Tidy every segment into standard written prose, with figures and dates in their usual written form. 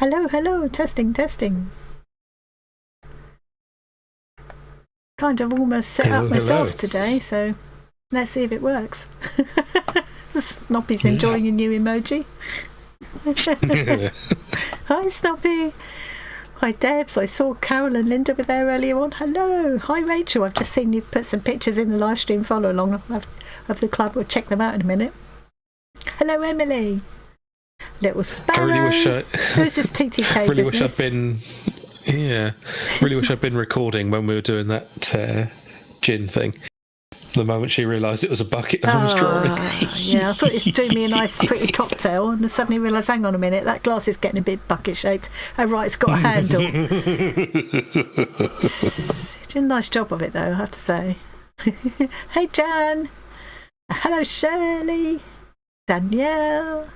Hello, hello, testing, testing. Kind of almost set up myself today, so let's see if it works. Snoppy's enjoying your new emoji. Hi, Snoppy. Hi, Debs. I saw Carol and Linda were there earlier on. Hello. Hi, Rachel. I've just seen you put some pictures in the live stream follow along of the club. We'll check them out in a minute. Hello, Emily. Little Sparrow. I really wish Who's this TTK really business? wish I'd been. Yeah, really wish I'd been recording when we were doing that gin thing. The moment she realised it was a bucket, I was drawing. Yeah, I thought it was doing me a nice, pretty cocktail, and I suddenly realised, hang on a minute, that glass is getting a bit bucket-shaped. Oh, right, it's got a handle. You did a nice job of it, though, I have to say. Hey, Jan. Hello, Shirley. Danielle.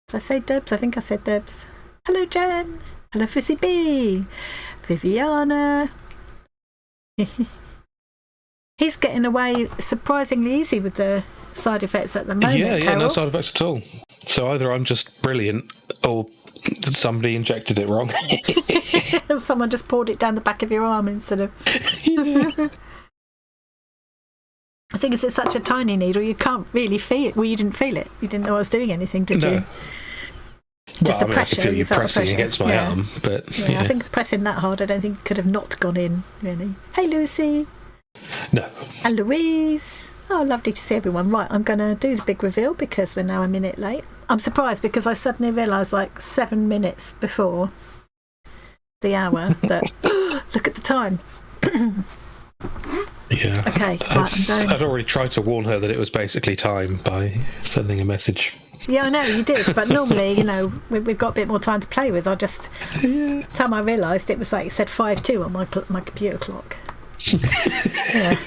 Did I say Debs? I think I said Debs. Hello, Jan. Hello, Frizzy B. Viviana. He's getting away surprisingly easy with the side effects at the moment. Yeah, Carol. no side effects at all. So either I'm just brilliant or somebody injected it wrong. Someone just poured it down the back of your arm instead of... I think it's such a tiny needle, you can't really feel it. Well, you didn't feel it. You didn't know I was doing anything, did you? Just the pressure. I could feel you felt pressing the pressure against my arm, but yeah, I think pressing that hard, I don't think could have not gone in, really. Hey, Lucy. No. And Louise. Oh, lovely to see everyone. Right, I'm going to do the big reveal because we're now a minute late. I'm surprised because I suddenly realised, like 7 minutes before the hour, that look at the time. Yeah. Okay, right, I'd already tried to warn her that it was basically time by sending a message. Yeah, I know you did, but normally, you know, we've got a bit more time to play with. Time I realised it was like it said 5:02 on my computer clock. Yeah.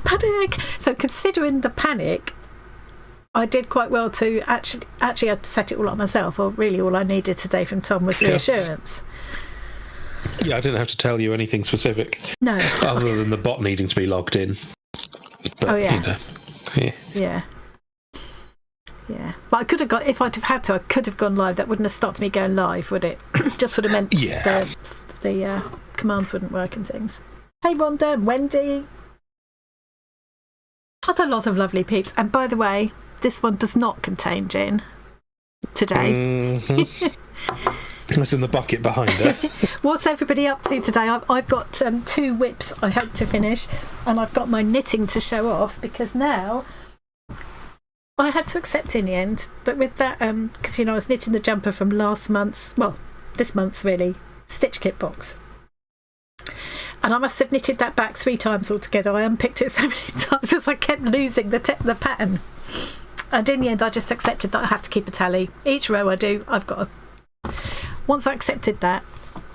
Panic. So considering the panic, I did quite well to actually I'd set it all up myself. Well, really, all I needed today from Tom was reassurance. Yeah, I didn't have to tell you anything specific. No. Other than the bot needing to be logged in. But, oh yeah. You know, yeah. Yeah. But I could have got, if I'd have had to, I could have gone live. That wouldn't have stopped me going live, would it? Just would have meant the commands wouldn't work and things. Hey, Rhonda and Wendy. Had a lot of lovely peeps. And by the way, this one does not contain gin today. It's in the bucket behind her. What's everybody up to today? I've got 2 whips I hope to finish, and I've got my knitting to show off because now I had to accept in the end that with that, because, you know, I was knitting the jumper from this month's really, stitch kit box. And I must have knitted that back 3 times altogether. I unpicked it so many times because I kept losing the pattern. And in the end, I just accepted that I have to keep a tally. Each row I do, I've got Once I accepted that,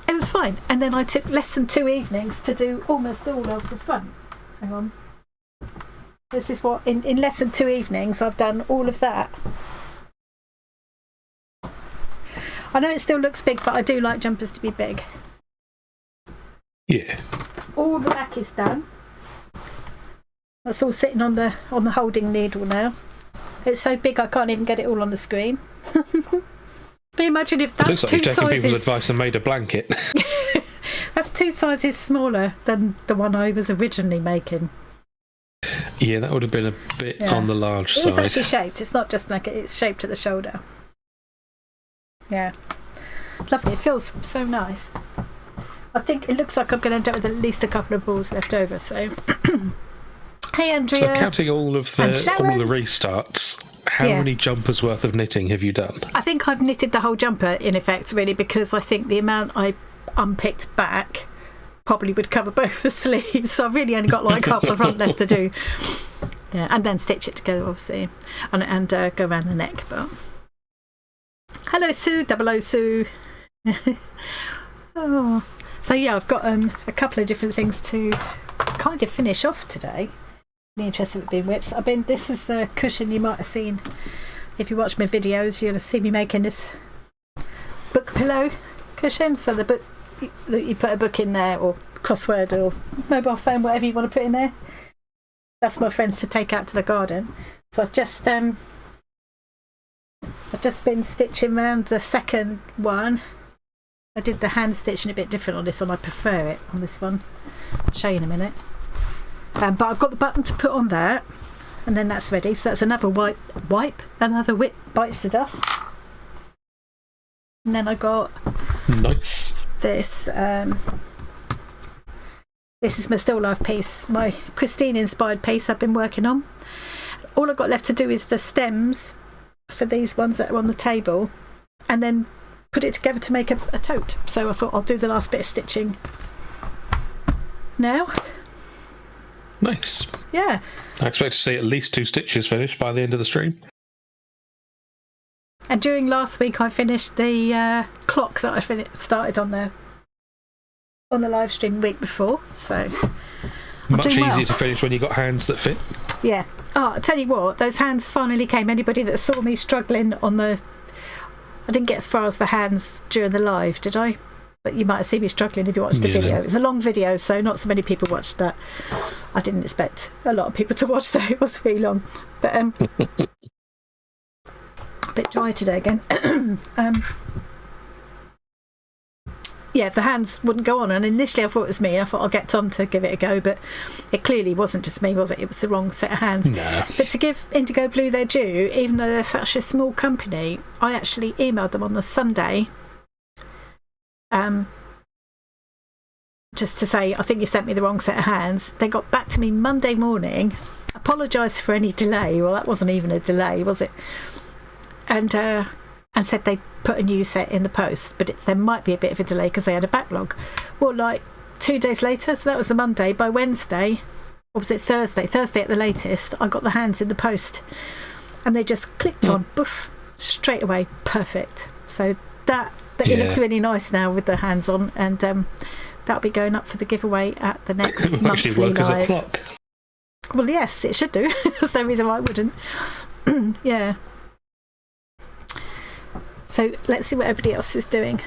it was fine. And then I took less than 2 evenings to do almost all of the front. Hang on. This is what, in less than 2 evenings, I've done all of that. I know it still looks big, but I do like jumpers to be big. Yeah. All the back is done. That's all sitting on the holding needle now. It's so big I can't even get it all on the screen. Can you imagine if that's looks like 2 you've taken sizes? people's advice and made a blanket. That's 2 sizes smaller than the one I was originally making. Yeah, that would have been a bit on the large side. It's actually shaped. It's not just blanket. It's shaped at the shoulder. Yeah, lovely. It feels so nice. I think it looks like I'm going to end up with at least a couple of balls left over. So, hey, Andrea. So, counting all of the restarts, how many jumpers worth of knitting have you done? I think I've knitted the whole jumper in effect, really, because I think the amount I unpicked back probably would cover both the sleeves. So I've really only got like half the front left to do. Yeah, and then stitch it together, obviously, and go around the neck. But hello, Sue, 00 Sue. Oh. So yeah, I've got a couple of different things to kind of finish off today. Really interested with being whips. This is the cushion you might have seen if you watch my videos. You'll see me making this book pillow cushion. So the book, you put a book in there, or crossword, or mobile phone, whatever you want to put in there. That's my friends to take out to the garden. So I've just been stitching around the second one. I did the hand stitching a bit different on this one. I prefer it on this one. I'll show you in a minute. But I've got the button to put on that, and then that's ready. So that's another another WIP bites the dust. And then I got nice this. This is my still life piece, my Christine inspired piece I've been working on. All I've got left to do is the stems for these ones that are on the table, and then put it together to make a tote. So I thought I'll do the last bit of stitching now. Nice. Yeah. I expect to see at least 2 stitches finished by the end of the stream. And during last week I finished the clock that I started on the live stream week before, so much easier to finish when you got hands that fit. Yeah. Oh, I tell you what, those hands finally came. Anybody that saw me struggling on the... I didn't get as far as the hands during the live, did I? But you might have seen me struggling if you watched the video. It was a long video, so not so many people watched that. I didn't expect a lot of people to watch that. It was really long. But a bit dry today again. Yeah, the hands wouldn't go on, and initially I thought it was me. I thought I'll get Tom to give it a go, but it clearly wasn't just me, was it? It was the wrong set of hands. No. But to give Indigo Blue their due, even though they're such a small company, I actually emailed them on the Sunday, just to say, I think you sent me the wrong set of hands. They got back to me Monday morning, apologised for any delay. Well, that wasn't even a delay, was it? And said they put a new set in the post, but there might be a bit of a delay because they had a backlog. Well, like 2 days later, so that was the Monday, by Wednesday, or was it Thursday at the latest, I got the hands in the post, and they just clicked on, boof, straight away, perfect. So it looks really nice now with the hands on, and that'll be going up for the giveaway at the next monthly work live. as a clock. Well, yes, it should do. There's no reason why it wouldn't. Yeah. So let's see what everybody else is doing.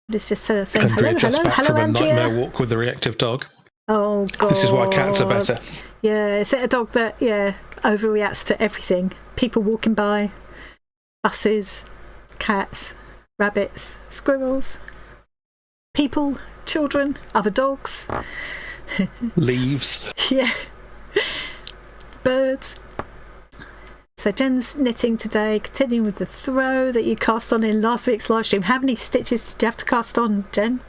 Let's just saying hello, Andrea. Andrea. Nightmare walk with the reactive dog. Oh God! This is why cats are better. Yeah, is it a dog that overreacts to everything? People walking by, buses, cats, rabbits, squirrels, people, children, other dogs, leaves. Yeah, birds. So Jen's knitting today, continuing with the throw that you cast on in last week's live stream. How many stitches did you have to cast on, Jen?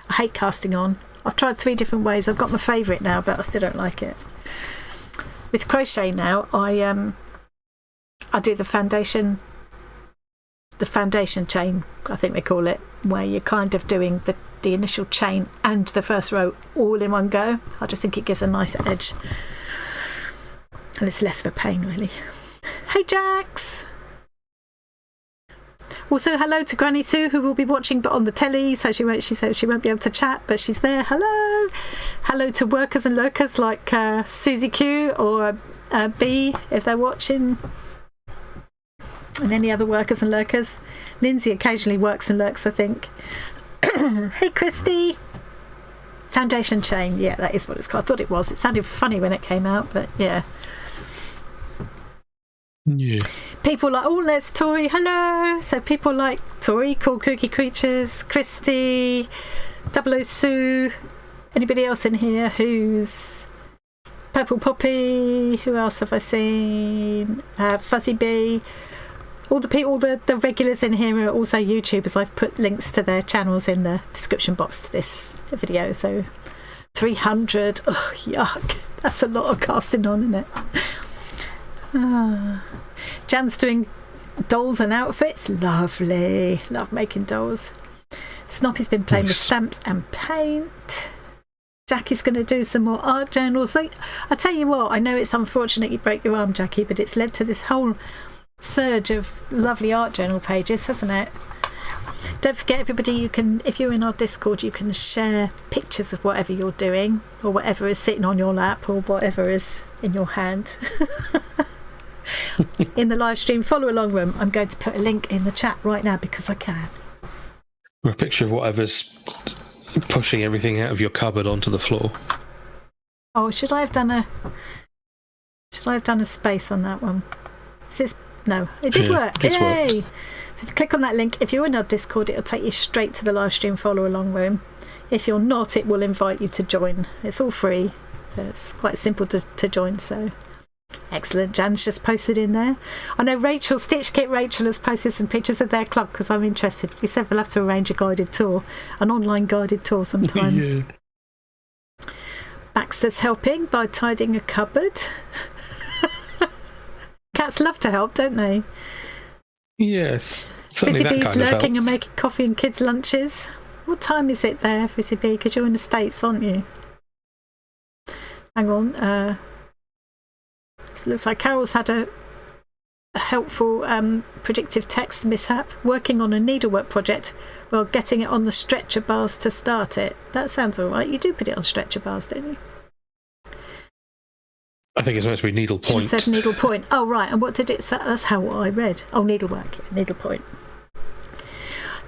I hate casting on. I've tried 3 different ways. I've got my favourite now, but I still don't like it. With crochet now, I do the foundation chain, I think they call it, where you're kind of doing the initial chain and the first row all in one go. I just think it gives a nicer edge. And it's less of a pain, really. Hey, Jax! Also, hello to Granny Sue, who will be watching but on the telly, so she won't be able to chat, but she's there. Hello! Hello to workers and lurkers like Susie Q or B, if they're watching. And any other workers and lurkers. Lindsay occasionally works and lurks, I think. Hey, Christy! Foundation chain. Yeah, that is what it's called. I thought it was. It sounded funny when it came out, but yeah. Yeah. People like, oh, there's Tori, hello. So people like Tori, KoolKookyKreatures, Christy, 00 Sue, anybody else in here who's Purple Poppy, who else have I seen? Fuzzy Bee. All the people, the regulars in here are also YouTubers. I've put links to their channels in the description box to this video. So 300, oh yuck, that's a lot of casting on, isn't it? Jan's doing dolls and outfits. Lovely. Love making dolls. Snoppy's been playing with stamps and paint. Jackie's going to do some more art journals. I tell you what, I know it's unfortunate you broke your arm, Jackie, but it's led to this whole surge of lovely art journal pages, hasn't it? Don't forget, everybody, you can, if you're in our Discord, you can share pictures of whatever you're doing, or whatever is sitting on your lap, or whatever is in your hand. In the live stream follow along room, I'm going to put a link in the chat right now because I can. Or a picture of whatever's pushing everything out of your cupboard onto the floor. Oh, should I have done a space on that one? No, it did work. It's Yay! worked. So if you click on that link, if you're in our Discord, it'll take you straight to the live stream follow along room. If you're not, it will invite you to join. It's all free, so it's quite simple to join. So excellent. Jan's just posted in there. I know Rachel, Stitch Kit Rachel, has posted some pictures of their club because I'm interested. We said we'll have to arrange a guided tour, an online guided tour sometime. Yeah. Baxter's helping by tidying a cupboard. Cats love to help, don't they? Yes. Certainly that FrizzyBee's kind of help. lurking and making coffee and kids' lunches. What time is it there, FrizzyBee? Because you're in the States, aren't you? Hang on. It looks like Carol's had a helpful predictive text mishap. Working on a needlework project while getting it on the stretcher bars to start it. That sounds all right. You do put it on stretcher bars, don't you? I think it's supposed to be needle point. She said needle point. Oh, right. And what did it say? That's how I read. Oh, needlework. Needle point.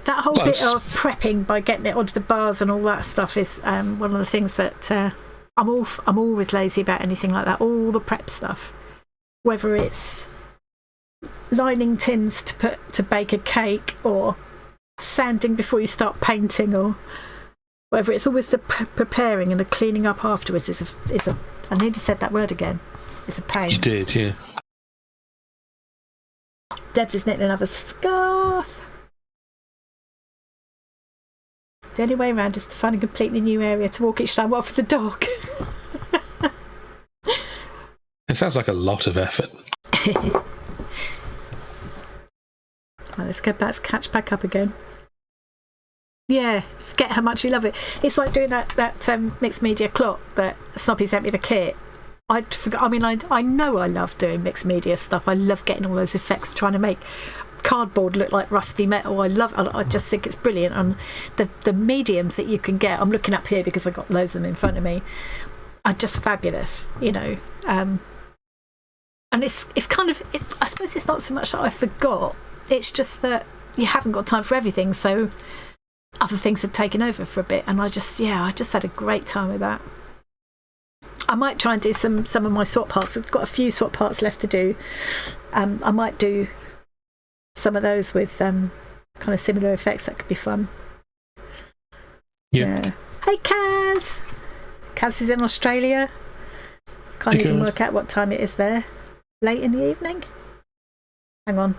That whole bit of prepping by getting it onto the bars and all that stuff is one of the things that I'm always lazy about anything like that. All the prep stuff, whether it's lining tins to bake a cake or sanding before you start painting, or whether it's always the preparing and the cleaning up afterwards is a I nearly said that word again. It's a pain. You did, yeah. Debs is knitting another scarf. The only way around is to find a completely new area to walk each time. What for the dog? It sounds like a lot of effort. Right, let's go back, catch back up again. Yeah, forget how much you love it. It's like doing that mixed media clock that Snoppy sent me the kit. I'd forgot. I mean, I know I love doing mixed media stuff. I love getting all those effects, trying to make cardboard look like rusty metal. I just think it's brilliant. And the mediums that you can get, I'm looking up here because I've got loads of them in front of me, are just fabulous, you know. And it's kind of, I suppose it's not so much that I forgot, it's just that you haven't got time for everything, so other things had taken over for a bit, and I just had a great time with that. I might try and do some of my swap parts. I've got a few swap parts left to do. I might do some of those with kind of similar effects. That could be fun. Yeah. Hey, Kaz! Kaz is in Australia. Can't even work out what time it is there. Late in the evening? Hang on.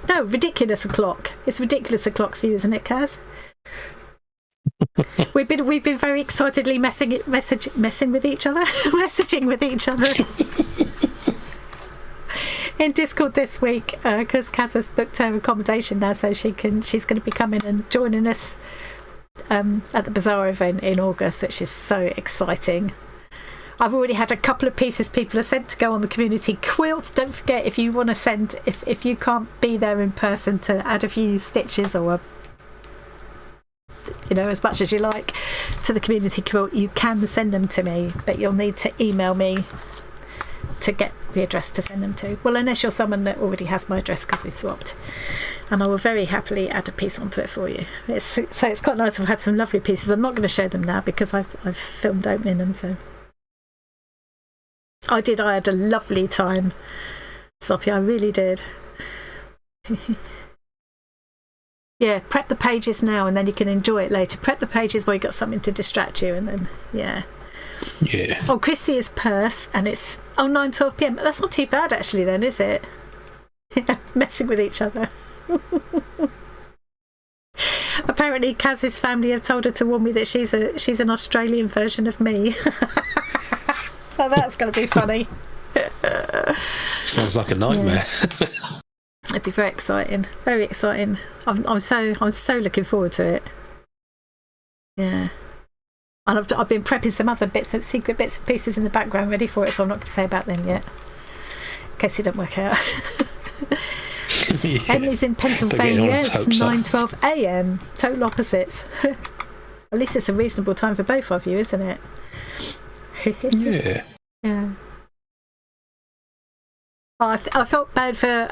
No, ridiculous o'clock. It's ridiculous o'clock for you, isn't it, Kaz? We've been very excitedly messing with each other, messaging with each other in Discord this week because Kaz has booked her accommodation now, so she's going to be coming and joining us at the Bazaar event in August, which is so exciting. I've already had a couple of pieces people have sent to go on the community quilt. Don't forget, if you want to send, if you can't be there in person, to add a few stitches or as much as you like to the community quilt, you can send them to me, but you'll need to email me to get the address to send them to. Well, unless you're someone that already has my address because we've swapped, and I will very happily add a piece onto it for you. So it's quite nice. I've had some lovely pieces. I'm not going to show them now because I've filmed opening them. So I had a lovely time, Soppy. I really did. Yeah, prep the pages now and then you can enjoy it later. Prep the pages where you got something to distract you, and then yeah. Oh, Christy is Perth and it's 9:12 p.m. That's not too bad actually then, is it? Messing with each other. Apparently Kaz's family have told her to warn me that she's an Australian version of me. So that's going to be funny. Sounds like a nightmare. Yeah. It'd be very exciting. Very exciting. I'm so looking forward to it. Yeah. And I've been prepping some other secret bits and pieces in the background ready for it, so I'm not going to say about them yet, in case it don't work out. Yeah. Emily's in Pennsylvania. It's 9:12 a.m. Total opposites. At least it's a reasonable time for both of you, isn't it? Yeah. Yeah. I felt bad for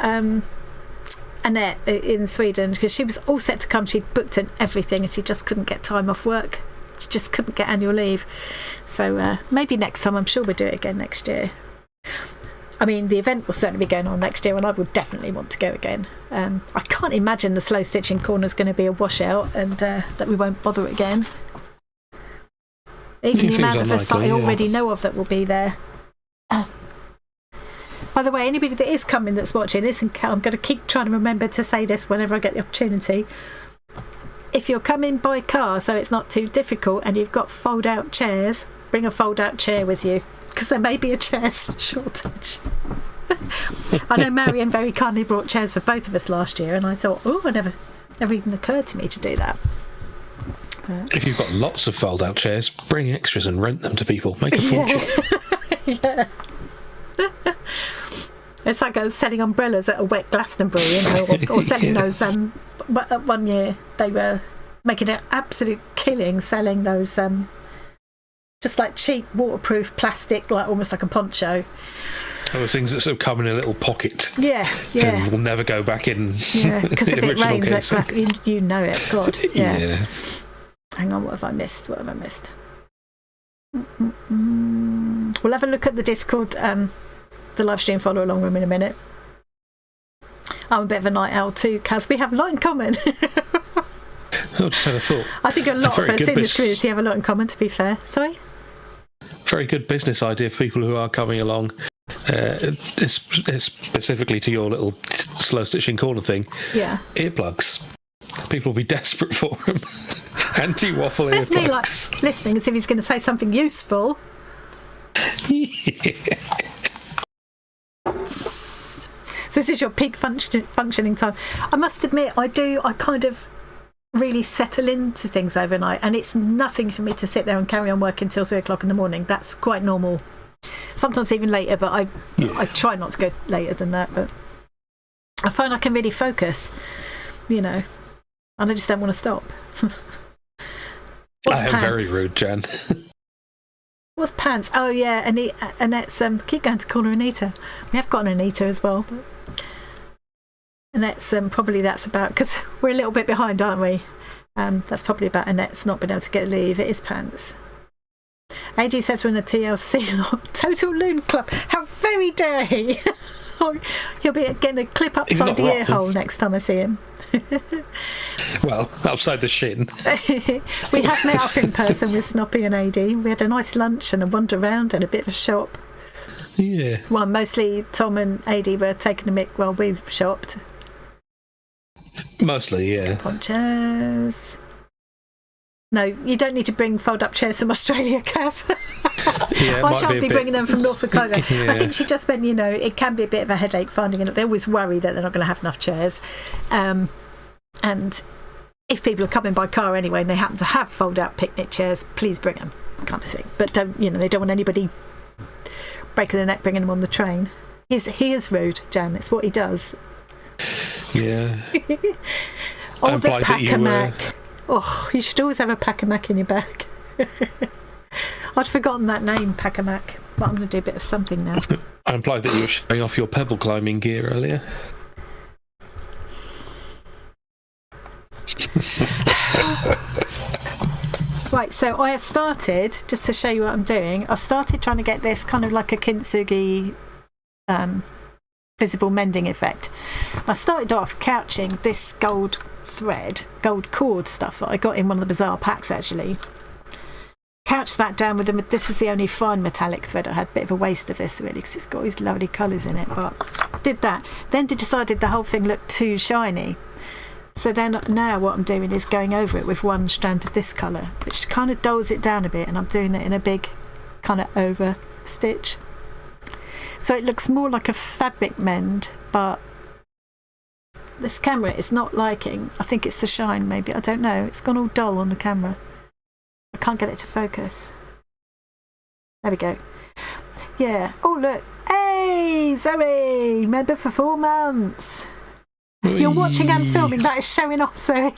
Annette in Sweden because she was all set to come. She'd booked and everything, and she just couldn't get time off work. She just couldn't get annual leave. So maybe next time. I'm sure we'll do it again next year. I mean, the event will certainly be going on next year, and I would definitely want to go again. I can't imagine the slow stitching corner is going to be a washout, and that we won't bother again. Even the amount of us that I already know of that will be there. By the way, anybody that is coming that's watching this, and I'm going to keep trying to remember to say this whenever I get the opportunity. If you're coming by car, so it's not too difficult, and you've got fold-out chairs, bring a fold-out chair with you, because there may be a chair shortage. I know Marion very kindly brought chairs for both of us last year, and I thought, it never even occurred to me to do that. If you've got lots of fold-out chairs, bring extras and rent them to people. Make a fortune. Yeah. It's like I was selling umbrellas at a wet Glastonbury, or selling those. One year they were making an absolute killing selling those just like cheap waterproof plastic, like almost like a poncho. Those things that sort of come in a little pocket. Yeah. And will never go back in. Yeah, because if it rains at Glastonbury, you know it. God. Yeah. Hang on, what have I missed? We'll have a look at the Discord, the live stream follow along room in a minute. I'm a bit of a night owl too, Kaz. We have a lot in common. I just had a thought. I think a lot of us in this community have a lot in common, to be fair. Sorry? Very good business idea for people who are coming along. It's specifically to your little slow stitching corner thing. Yeah. Earplugs. People will be desperate for them. Anti-waffle earplugs. That's me like listening as if he's going to say something useful. Yeah. So this is your peak functioning time. I must admit, I kind of really settle into things overnight, and it's nothing for me to sit there and carry on working till 3 o'clock in the morning. That's quite normal. Sometimes even later, but I try not to go later than that. But I find I can really focus, and I just don't want to stop. I am very rude, Jan. What's pants? Oh yeah, Annette's keep going to call her Anita. We have got an Anita as well, but Annette's probably that's about, because we're a little bit behind, aren't we? That's probably about Annette's not being able to get leave. It is pants. AG says we're in the TLC Total Loon Club. How very dare he? He'll be getting a clip upside the ear hole next time I see him. Well, upside the shin. We have met up in person with Snoppy and AD. We had a nice lunch and a wander around and a bit of a shop. Yeah. Well, mostly Tom and AD were taking a mick while we shopped. Mostly, yeah. Ponchos. No, you don't need to bring fold-up chairs from Australia, Kaz. Yeah, I shan't be bringing them from Norfolk either. Yeah. I think she just meant, it can be a bit of a headache finding it. They always worry that they're not going to have enough chairs. And if people are coming by car anyway and they happen to have fold-out picnic chairs, please bring them, kind of thing. But don't, they don't want anybody breaking their neck bringing them on the train. He is rude, Jan. It's what he does. Yeah. Or the pack-a-mac. Oh, you should always have a pack-a-mac in your bag. I'd forgotten that name, pack-a-mac, but I'm going to do a bit of something now. I implied that you were showing off your pebble climbing gear earlier. Right, so I have started, just to show you what I'm doing, I've started trying to get this kind of like a kintsugi visible mending effect. I started off couching this gold cord stuff that I got in one of the Bazaar packs actually. Couched that down with this is the only fine metallic thread I had. A bit of a waste of this really because it's got these lovely colours in it, but did that. Then decided the whole thing looked too shiny. So then now what I'm doing is going over it with one strand of this colour, which kind of dulls it down a bit, and I'm doing it in a big kind of over stitch. So it looks more like a fabric mend, but this camera is not liking. I think it's the shine, maybe. I don't know. It's gone all dull on the camera. I can't get it to focus. There we go. Yeah. Oh, look. Hey, Zoe! Member for 4 months. You're watching and filming. That is showing off, Zoe.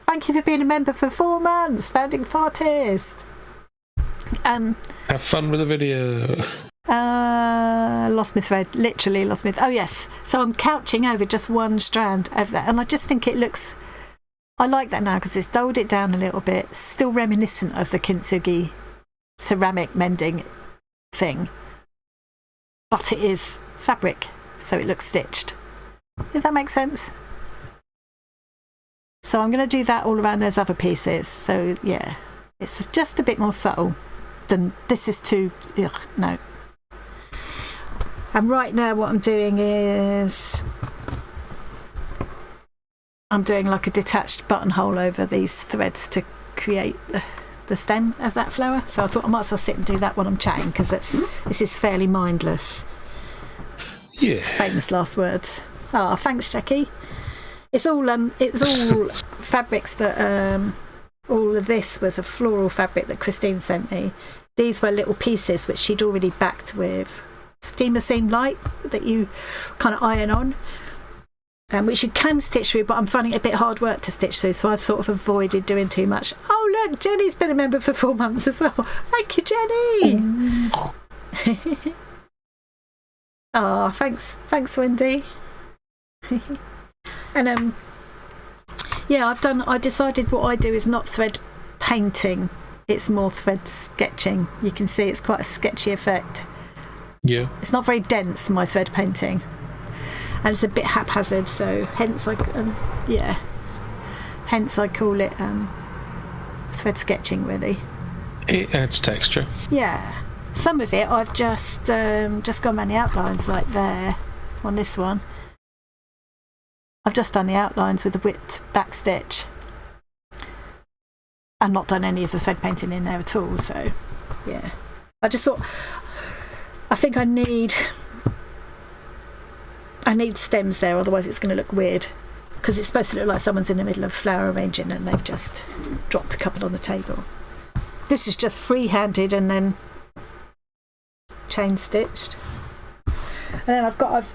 Thank you for being a member for 4 months. Founding Fartist. Have fun with the video. Lost my thread. Literally lost my oh yes. So I'm couching over just one strand of that, and I just think it looks, I like that now because it's dulled it down a little bit. Still reminiscent of the kintsugi ceramic mending thing, but it is fabric, so it looks stitched. If that makes sense. So I'm going to do that all around those other pieces. So yeah, it's just a bit more subtle than this is too, no. And right now what I'm doing is I'm doing like a detached buttonhole over these threads to create the stem of that flower. So I thought I might as well sit and do that while I'm chatting, because this is fairly mindless. Yeah. Famous last words. Ah, thanks, Jackie. It was all fabrics that all of this was a floral fabric that Christine sent me. These were little pieces which she'd already backed with steamer seam light that you kind of iron on, which you can stitch through, but I'm finding it a bit hard work to stitch through, so I've sort of avoided doing too much. Oh look, Jenny's been a member for 4 months as well. Thank you, Jenny. Oh, thanks Wendy. And yeah, I decided what I do is not thread painting, it's more thread sketching. You can see it's quite a sketchy effect. Yeah, it's not very dense, my thread painting, and it's a bit haphazard, so hence I call it thread sketching, really. It adds texture. Yeah, some of it I've just gone around the outlines, like there on this one. I've just done the outlines with the whipped back stitch and not done any of the thread painting in there at all. So yeah, I just thought, I think I need stems there, otherwise it's going to look weird, because it's supposed to look like someone's in the middle of flower arranging and they've just dropped a couple on the table. This is just free-handed and then chain stitched. And then I've got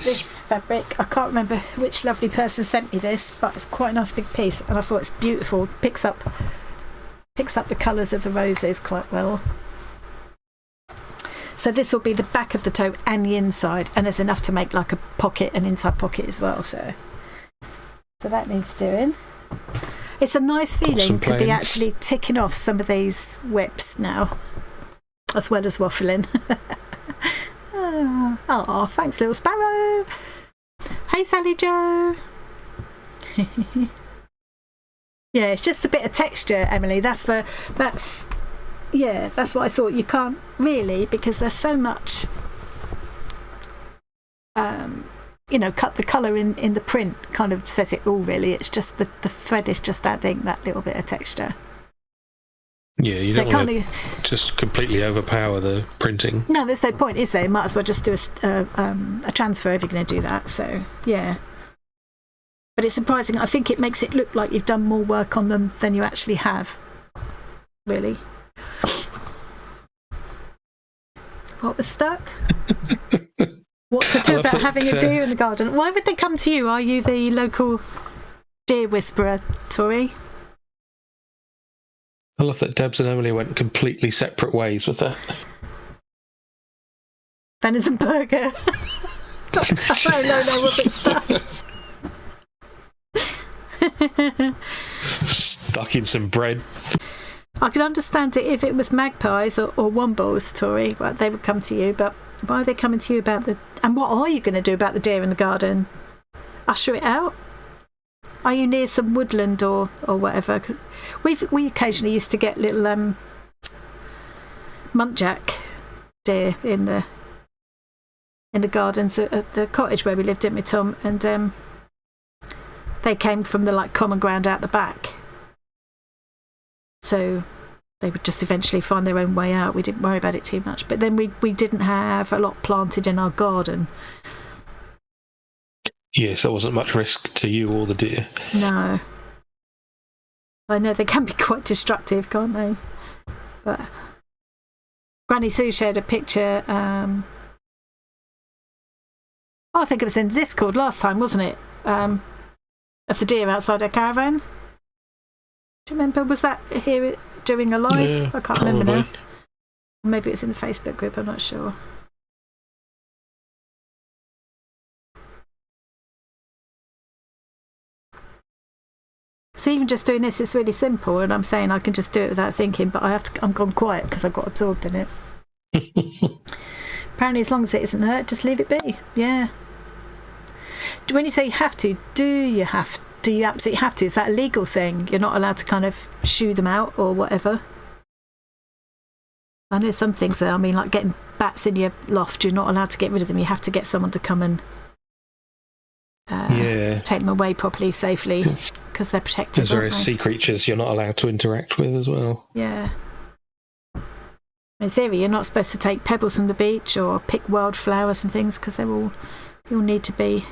this fabric. I can't remember which lovely person sent me this, but it's quite a nice big piece, and I thought it's beautiful. Picks up the colours of the roses quite well. So this will be the back of the toe and the inside, and there's enough to make like a pocket, an inside pocket as well. So that needs doing. It's a nice feeling to be actually ticking off some of these whips now, as well as waffling. Oh, thanks, little sparrow. Hey, Sally Joe. Yeah, it's just a bit of texture, Emily. That's what I thought. You can't really, because there's so much, cut the colour in the print kind of says it all, really. It's just the thread is just adding that little bit of texture. Yeah, you don't want to just completely overpower the printing. No, there's no point, is there? You might as well just do a transfer if you're going to do that. So, yeah. But it's surprising. I think it makes it look like you've done more work on them than you actually have. Really. What was stuck? What to do about having a deer in the garden? Why would they come to you? Are you the local deer whisperer, Tori? I love that Debs and Emily went completely separate ways with that. Venison burger. No, wasn't stuck. Stuck in some bread. I could understand it if it was magpies or wombles, Tori. Well, they would come to you, but why are they coming to you about the... And what are you going to do about the deer in the garden? Usher it out? Are you near some woodland or whatever? 'Cause we occasionally used to get little muntjac deer in the gardens at the cottage where we lived, didn't we, Tom? And they came from the common ground out the back, so they would just eventually find their own way out. We didn't worry about it too much, but then we didn't have a lot planted in our garden. Yes, there wasn't much risk to you or the deer. No. I know they can be quite destructive, can't they? But Granny Sue shared a picture. I think it was in Discord last time, wasn't it? Of the deer outside her caravan. Do you remember? Was that here during a live? Yeah, I can't remember now. Maybe it was in the Facebook group, I'm not sure. So even just doing this is really simple, and I'm saying I can just do it without thinking, but I'm gone quiet because I got absorbed in it. Apparently, as long as it isn't hurt, just leave it be. Yeah. When you say you have to, do you absolutely have to? Is that a legal thing? You're not allowed to kind of shoo them out or whatever? I know some things are, I mean, like getting bats in your loft, you're not allowed to get rid of them. You have to get someone to come and take them away properly, safely, because they're protected. There's various sea creatures you're not allowed to interact with as well. Yeah. In theory, you're not supposed to take pebbles from the beach or pick wildflowers and things, because they all need to be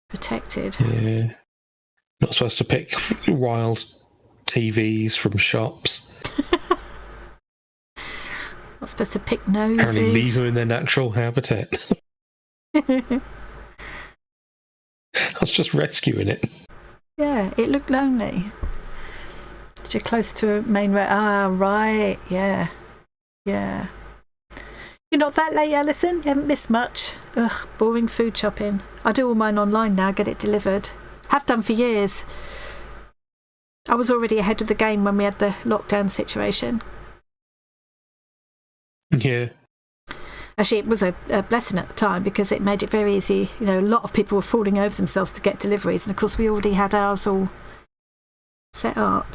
protected. Yeah. Not supposed to pick wild TVs from shops. Not supposed to pick noses. Apparently leave them in their natural habitat. I was just rescuing it. Yeah, it looked lonely. You're close to a main road. Ah, right. Yeah. Yeah. You're not that late, Alison. You haven't missed much. Ugh, boring food shopping. I do all mine online now, get it delivered. Have done for years. I was already ahead of the game when we had the lockdown situation. Yeah. Actually, it was a blessing at the time because it made it very easy. You know, a lot of people were falling over themselves to get deliveries, and of course we already had ours all set up.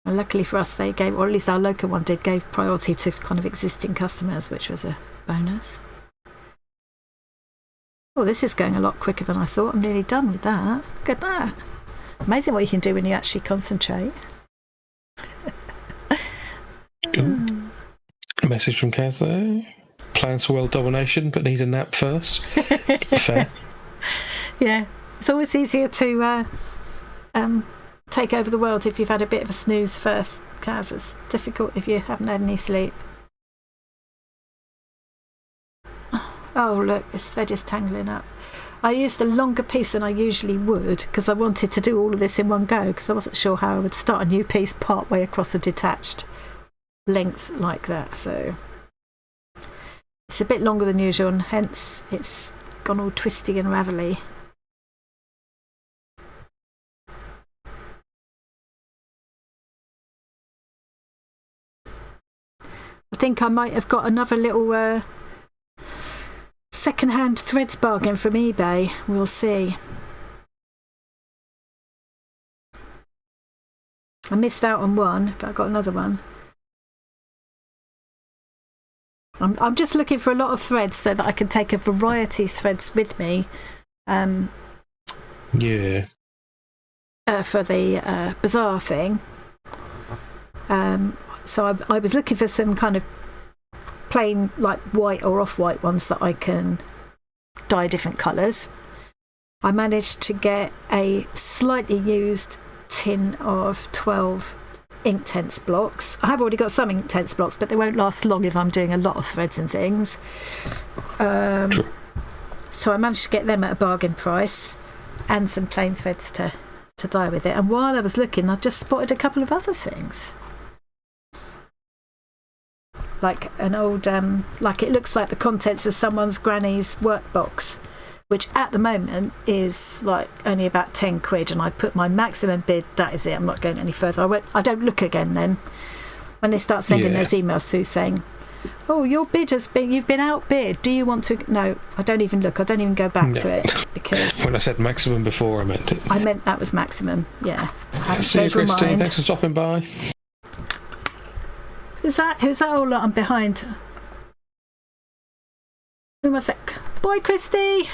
And luckily for us, they gave, or at least our local one did, gave priority to kind of existing customers, which was a bonus. Oh, this is going a lot quicker than I thought. I'm nearly done with that. Look at that. Amazing what you can do when you actually concentrate. A message from Kaz there. Plans for world domination, but need a nap first. Fair. Yeah, it's always easier to take over the world if you've had a bit of a snooze first, Kaz. It's difficult if you haven't had any sleep. Oh, look, this thread is tangling up. I used a longer piece than I usually would because I wanted to do all of this in one go because I wasn't sure how I would start a new piece part way across a detached length like that. So it's a bit longer than usual and hence it's gone all twisty and ravelly. I think I might have got another little second-hand threads bargain from eBay. We'll see. I missed out on one, but I got another one. I'm just looking for a lot of threads so that I can take a variety of threads with me. Yeah. For the bazaar thing. So I was looking for some kind of plain, like white or off-white ones that I can dye different colours. I managed to get a slightly used tin of 12 Inktense blocks. I have already got some Inktense blocks, but they won't last long if I'm doing a lot of threads and things. So I managed to get them at a bargain price and some plain threads to dye with it. And while I was looking, I just spotted a couple of other things. Like an old, like it looks like the contents of someone's granny's workbox, which at the moment is like only about 10 quid, and I put my maximum bid, that is it, I'm not going any further. I don't look again then. When they start sending those emails through saying, oh, your bid has been, you've been outbid, do you want to, no, I don't even look, I don't even go back to it, because... When I said maximum before, I meant it. I meant that was maximum, yeah. I haven't See you, changed my Christine, mind. thanks for stopping by. Who's that? Who's that all lot I'm behind? Who am I sec? Bye, Christy!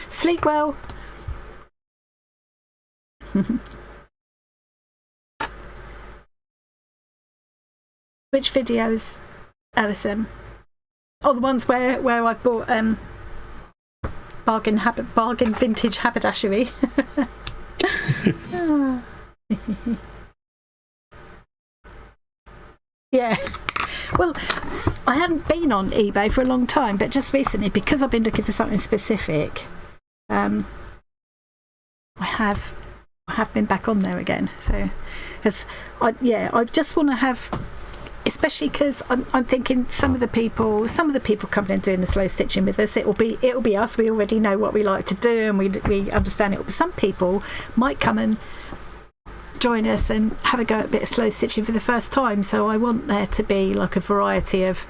Sleep well. Which videos, Alison? Oh, the ones where I bought bargain vintage haberdashery. Oh. Yeah. Well, I hadn't been on eBay for a long time, but just recently, because I've been looking for something specific, I have been back on there again. So, I just want to have, especially because I'm thinking some of the people coming and doing the slow stitching with us, it'll be us. We already know what we like to do, and we understand it. But some people might come and join us and have a go at a bit of slow stitching for the first time. So I want there to be like a variety of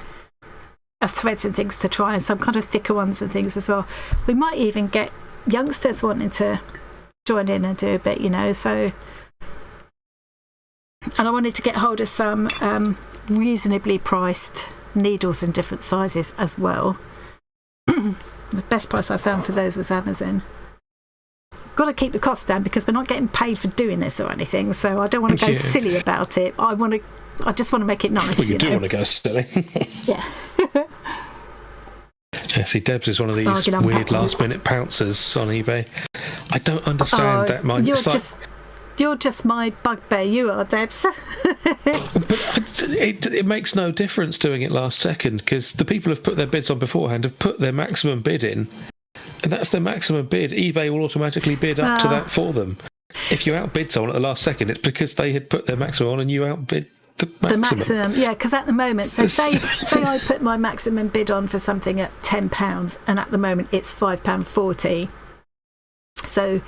threads and things to try, and some kind of thicker ones and things as well. We might even get youngsters wanting to join in and do a bit, so. And I wanted to get hold of some reasonably priced needles in different sizes as well. The best price I found for those was Amazon. Got to keep the cost down because we're not getting paid for doing this or anything, so I don't want to go silly about it. I just want to make it nice. Well, you do want to go silly. Yeah. Yeah, see, Debs is one of these weird last-minute pouncers on eBay. I don't understand that. You're just my bugbear, you are, Debs. But it makes no difference doing it last second, because the people who've put their bids on beforehand have put their maximum bid in, and that's their maximum bid. eBay will automatically bid up to that for them. If you outbid someone at the last second, it's because they had put their maximum on and you outbid the maximum. Yeah, because at the moment, so say I put my maximum bid on for something at £10, and at the moment it's £5.40. So...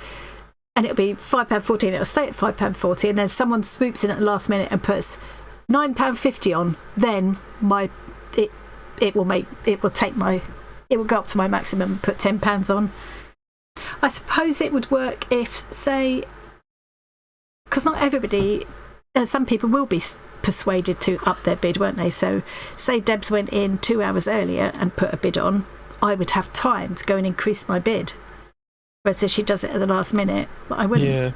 and it'll be £5.40, and it'll stay at £5.40, and then someone swoops in at the last minute and puts £9.50 on, then it will go up to my maximum and put £10 on. I suppose it would work if, say, because not everybody, some people will be persuaded to up their bid, won't they? So say Debs went in 2 hours earlier and put a bid on, I would have time to go and increase my bid. Whereas if she does it at the last minute, I wouldn't. Yeah.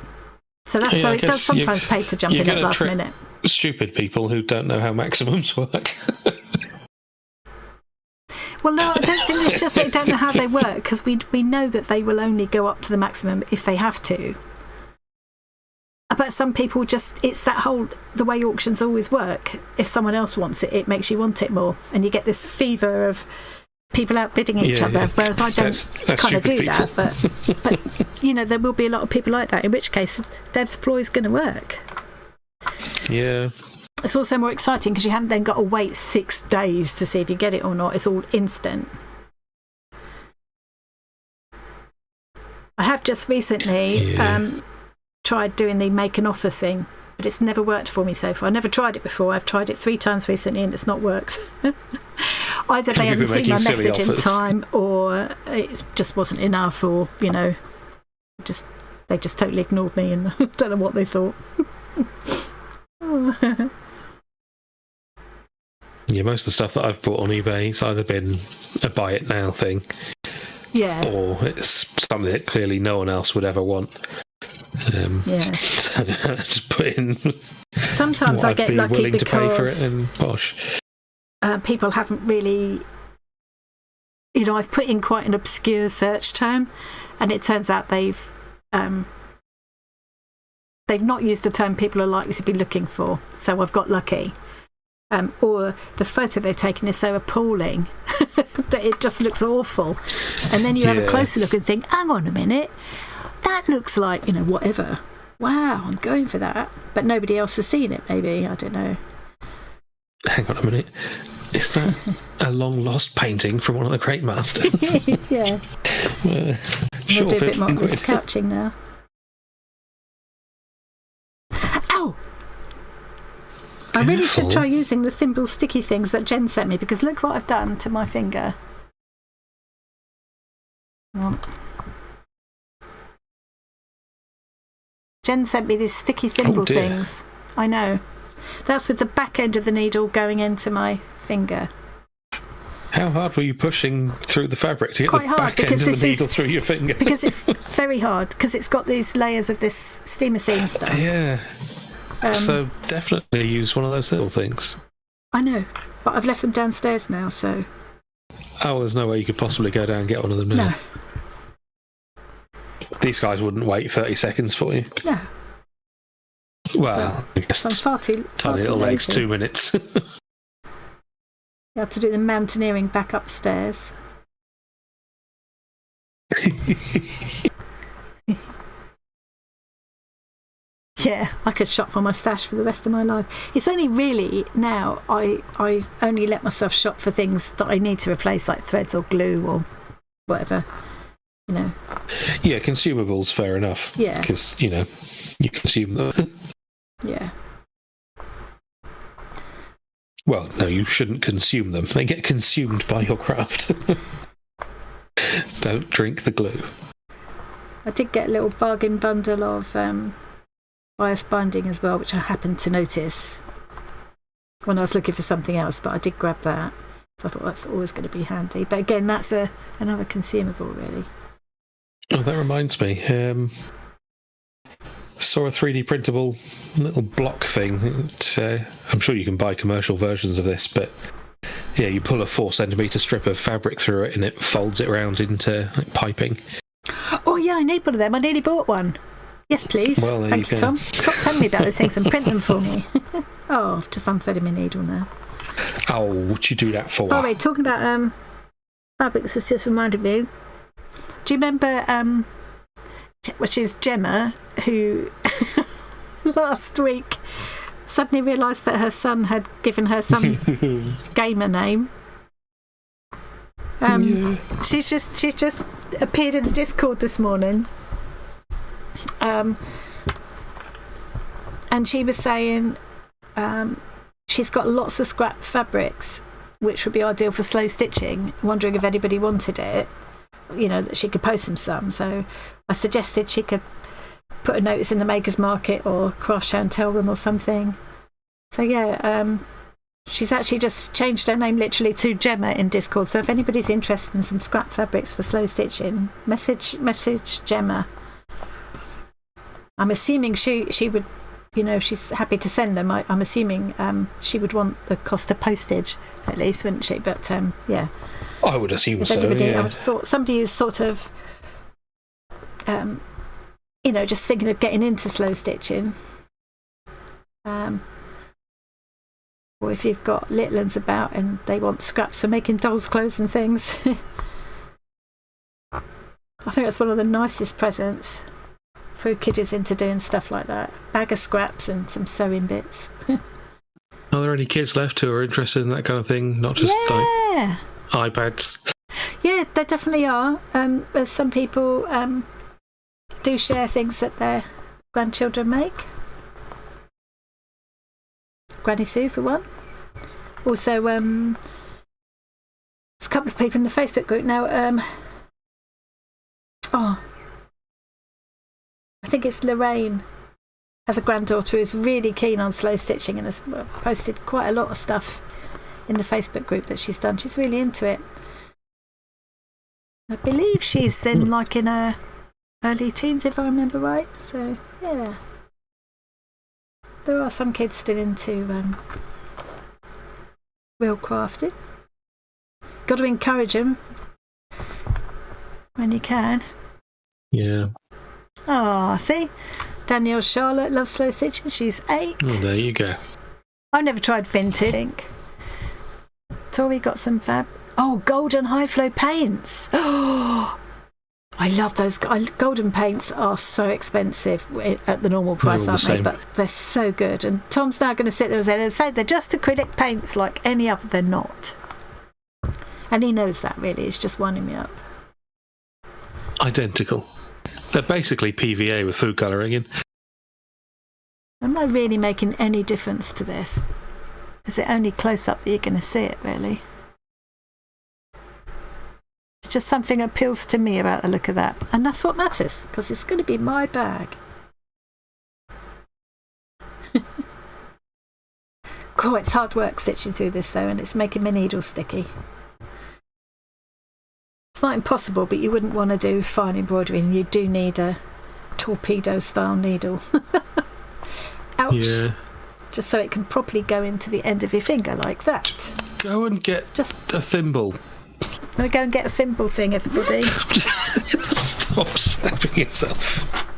So it does sometimes pay to jump in at the last minute. Stupid people who don't know how maximums work. Well, no, I don't think it's just they don't know how they work, because we know that they will only go up to the maximum if they have to. But some people it's that whole, the way auctions always work. If someone else wants it, it makes you want it more. And you get this fever of people outbidding each other, whereas I don't kind of do people. That. But there will be a lot of people like that, in which case Deb's ploy is going to work. Yeah. It's also more exciting because you haven't then got to wait 6 days to see if you get it or not. It's all instant. I have just recently tried doing the make an offer thing, but it's never worked for me so far. I never tried it before. I've tried it 3 times recently and it's not worked. Either they haven't seen my message in time, or it just wasn't enough, or they just totally ignored me, and I don't know what they thought. Yeah, most of the stuff that I've bought on eBay, it's either been a buy it now thing, or it's something that clearly no one else would ever want. So just put in. Sometimes I get lucky willing because to pay for it, and bosh. People haven't really, I've put in quite an obscure search term, and it turns out they've not used a term people are likely to be looking for. So I've got lucky. Or the photo they've taken is so appalling that it just looks awful. And then you have a closer look and think, hang on a minute, that looks like, whatever. Wow, I'm going for that. But nobody else has seen it, maybe. I don't know. Hang on a minute. Is that a long-lost painting from one of the Crate Masters? Yeah. We'll do a bit more couching now. Ow! I really should try using the thimble sticky things that Jen sent me, because look what I've done to my finger. Jen sent me these sticky thimble things. I know. That's with the back end of the needle going into my finger. How hard were you pushing through the fabric to get the back end of the needle through your finger? Because it's very hard, because it's got these layers of this steamer seam stuff. Yeah. So definitely use one of those little things. I know, but I've left them downstairs now, so... Oh, there's no way you could possibly go down and get one of them now. No. These guys wouldn't wait 30 seconds for you. No. Well, I guess I'm far too little lazy. legs, 2 minutes. You have to do the mountaineering back upstairs. Yeah, I could shop for my stash for the rest of my life. It's only really now I only let myself shop for things that I need to replace, like threads or glue or whatever. Yeah, consumables, fair enough. Yeah. Because, you consume them. Yeah. Well, no, you shouldn't consume them. They get consumed by your craft. Don't drink the glue. I did get a little bargain bundle of bias binding as well, which I happened to notice when I was looking for something else, but I did grab that. So I thought that's always going to be handy. But again, that's another consumable, really. Oh, that reminds me. Saw a 3D printable little block thing. I'm sure you can buy commercial versions of this, but yeah, you pull a 4cm strip of fabric through it and it folds it around into like, piping. Oh yeah, I need one of them. I nearly bought one. Yes, please. Well, Thank you, Tom. Stop telling me about those things and print them for me. Oh, I've just unthreaded my needle now. Oh, what'd you do that for? Oh wait, talking about fabrics has just reminded me. Do you remember which is Gemma, who last week suddenly realised that her son had given her some gamer name. Yeah. She's just appeared in the Discord this morning, and she was saying she's got lots of scrap fabrics which would be ideal for slow stitching, wondering if anybody wanted it, you know, that she could post them some. So I suggested she could put a notice in the Makers Market or Craft Show and Tell Room or something. So yeah, she's actually just changed her name literally to Gemma in Discord. So if anybody's interested in some scrap fabrics for slow stitching, message Gemma. I'm assuming she would, you know, she's happy to send them. I'm assuming she would want the cost of postage at least, wouldn't she? But yeah, I would assume so. Anybody, yeah. I would have thought somebody who's sort of, you know, just thinking of getting into slow stitching. Or if you've got little ones about and they want scraps for making dolls' clothes and things. I think that's one of the nicest presents for kiddies into doing stuff like that. Bag of scraps and some sewing bits. Are there any kids left who are interested in that kind of thing? Not just like iPads? Yeah, there definitely are. There's some people do share things that their grandchildren make. Granny Sue, for one. Also, there's a couple of people in the Facebook group now. I think it's Lorraine has a granddaughter who's really keen on slow stitching and has posted quite a lot of stuff in the Facebook group that she's done. She's really into it. I believe she's in her early teens, if I remember right. So yeah, there are some kids still into real crafting. Got to encourage them when you can. Yeah. Ah, see, Danielle Charlotte loves slow stitching. She's 8. Oh, there you go. I've never tried vintage. Tori got some fab. Oh, golden high flow paints. Oh, I love those. Golden paints are so expensive at the normal price, aren't they? But they're so good. And Tom's now going to sit there and say they're just acrylic paints like any other. They're not. And he knows that, really. It's just winding me up. Identical. They're basically PVA with food colouring in. Am I really making any difference to this? Is it only close up that you're going to see it, really? It's just something that appeals to me about the look of that. And that's what matters, because it's going to be my bag. Oh, it's hard work stitching through this, though, and it's making my needle sticky. It's not impossible, but you wouldn't want to do fine embroidery, and you do need a torpedo-style needle. Ouch. Yeah. Just so it can properly go into the end of your finger like that. Go and get just a thimble. I'm going to go and get a thimble thing, everybody. Stop snapping yourself.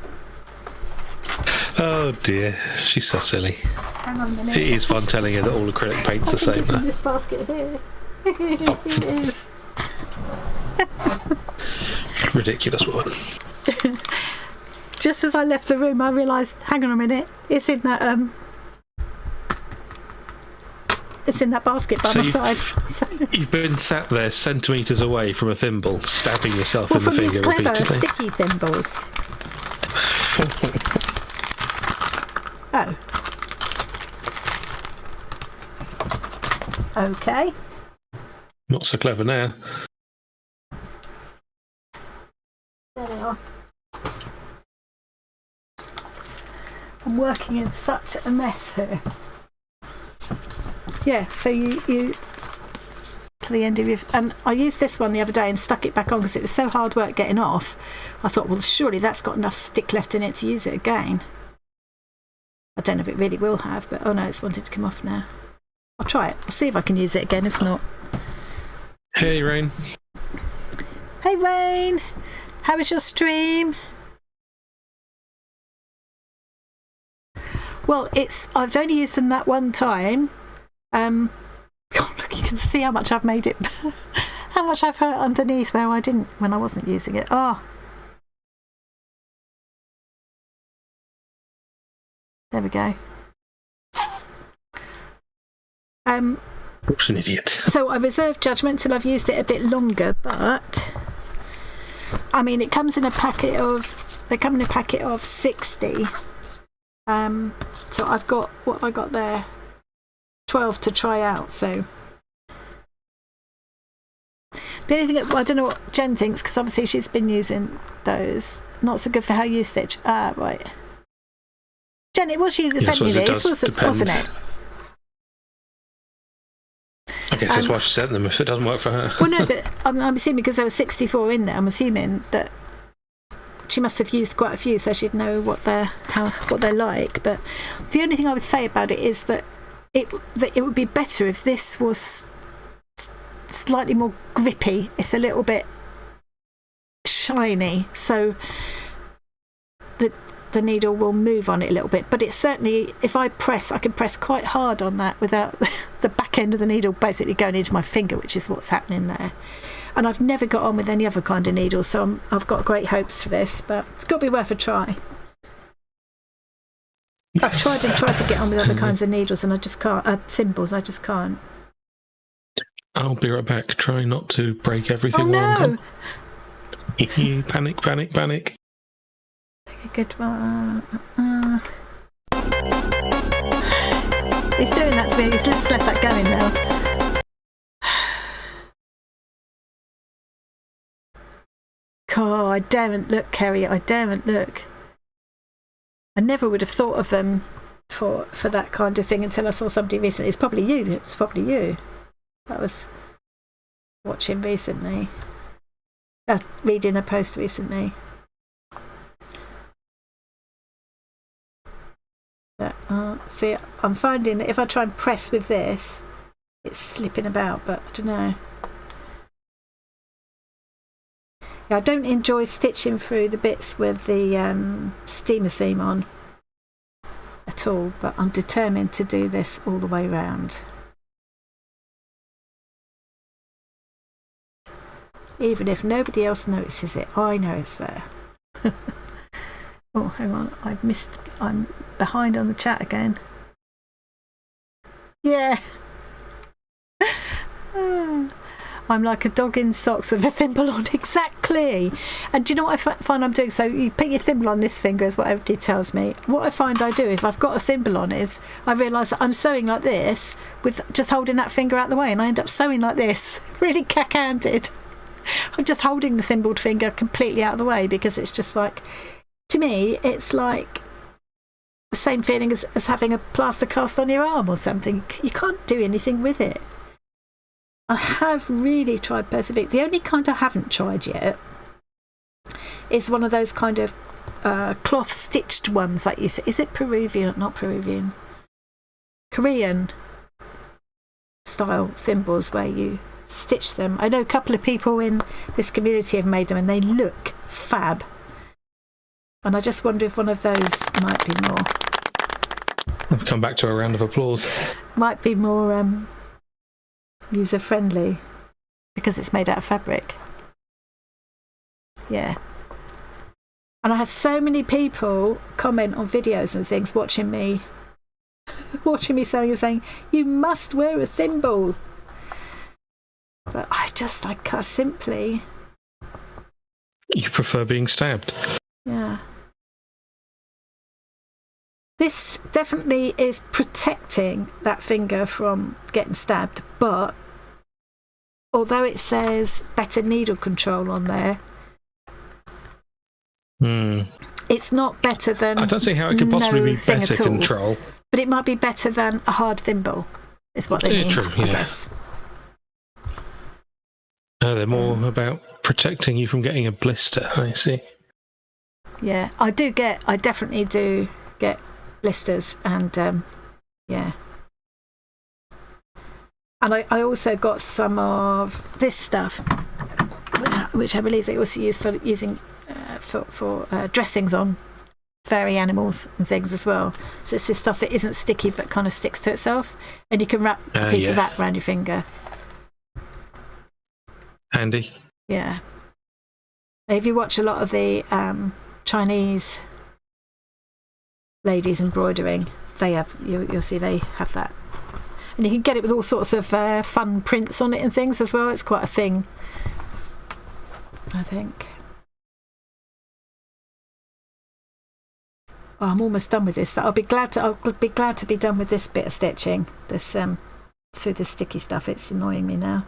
Oh dear, she's so silly. Hang on a minute. It is fun telling her that all acrylic paint's the same. It's in this basket here. It is. Ridiculous woman. Just as I left the room, I realised, hang on a minute, it's in that basket by my side. You've been sat there centimetres away from a thimble, stabbing yourself in the from finger these clever repeatedly. sticky thimbles. Oh, Okay. Not so clever now. There they are. I'm working in such a mess here. Yeah, so you to the end of your... And I used this one the other day and stuck it back on because it was so hard work getting off. I thought, well, surely that's got enough stick left in it to use it again. I don't know if it really will have, but oh no, it's wanted to come off now. I'll try it. I'll see if I can use it again, if not. Hey, Rain. Hey, Rain. How was your stream? Well, I've only used them that one time. God, look, you can see how much I've made it, how much I've hurt underneath where I didn't, when I wasn't using it. Oh. There we go. What's an idiot? So I reserved judgment till I've used it a bit longer, but I mean, they come in a packet of 60. So I've got, what have I got there? 12 to try out. So the only thing, I don't know what Jen thinks, because obviously she's been using those. Not so good for how you stitch. Right. Jen, it was you that sent me these, wasn't it? I guess that's why she sent them, if it doesn't work for her. Well, no, but I'm assuming because there were 64 in there, I'm assuming that she must have used quite a few, so she'd know what they're like. But the only thing I would say about it is that it would be better if this was slightly more grippy. It's a little bit shiny, so the needle will move on it a little bit. But it's certainly, if I press, I can press quite hard on that without the back end of the needle basically going into my finger, which is what's happening there. And I've never got on with any other kind of needle, so I've got great hopes for this, but it's got to be worth a try. I've tried to get on with other kinds of needles, and I just can't. Thimbles, I just can't. I'll be right back. Try not to break everything. Oh no! Panic, panic, panic. Take a good one. He's doing that to me. He's just left that going now. God, I daren't look, Kerry. I daren't look. I never would have thought of them for that kind of thing until I saw somebody recently. It's probably you. It's probably you. That was watching recently. Reading a post recently. But, see, I'm finding that if I try and press with this, it's slipping about, but I don't know. Yeah, I don't enjoy stitching through the bits with the steamer seam on at all, but I'm determined to do this all the way round. Even if nobody else notices it, I know it's there. Oh, hang on, I'm behind on the chat again. Yeah. I'm like a dog in socks with a thimble on, exactly. And do you know what I find I'm doing? So you put your thimble on this finger, is what everybody tells me. What I find I do, if I've got a thimble on, is I realise that I'm sewing like this with just holding that finger out the way, and I end up sewing like this, really cack-handed. I'm just holding the thimbled finger completely out of the way, because it's just like, to me, it's like the same feeling as having a plaster cast on your arm or something. You can't do anything with it. I have really tried PerseVic. The only kind I haven't tried yet is one of those kind of cloth stitched ones that you see. Is it Peruvian? Not Peruvian. Korean style thimbles where you stitch them. I know a couple of people in this community have made them and they look fab. And I just wonder if one of those might be more... I've come back to a round of applause. Might be more... user friendly because it's made out of fabric. Yeah. And I had so many people comment on videos and things watching me sewing and saying, you must wear a thimble. But I can't simply. You prefer being stabbed? Yeah. This definitely is protecting that finger from getting stabbed, but although it says better needle control on there, it's not better than I don't see how it could possibly be better control. But it might be better than a hard thimble, is what they mean, True, I guess. They're more about protecting you from getting a blister, I see. Yeah, I definitely do get blisters, and yeah. And I also got some of this stuff, which I believe they also use for using for dressings on fairy animals and things as well. So it's this stuff that isn't sticky but kind of sticks to itself, and you can wrap a piece of that around your finger. Handy. Yeah. If you watch a lot of the Chinese ladies embroidering, they have you'll see they have that, and you can get it with all sorts of fun prints on it and things as well. It's quite a thing, I think. Oh, I'm almost done with this. I'll be glad to be done with this bit of stitching. This through the sticky stuff. It's annoying me now.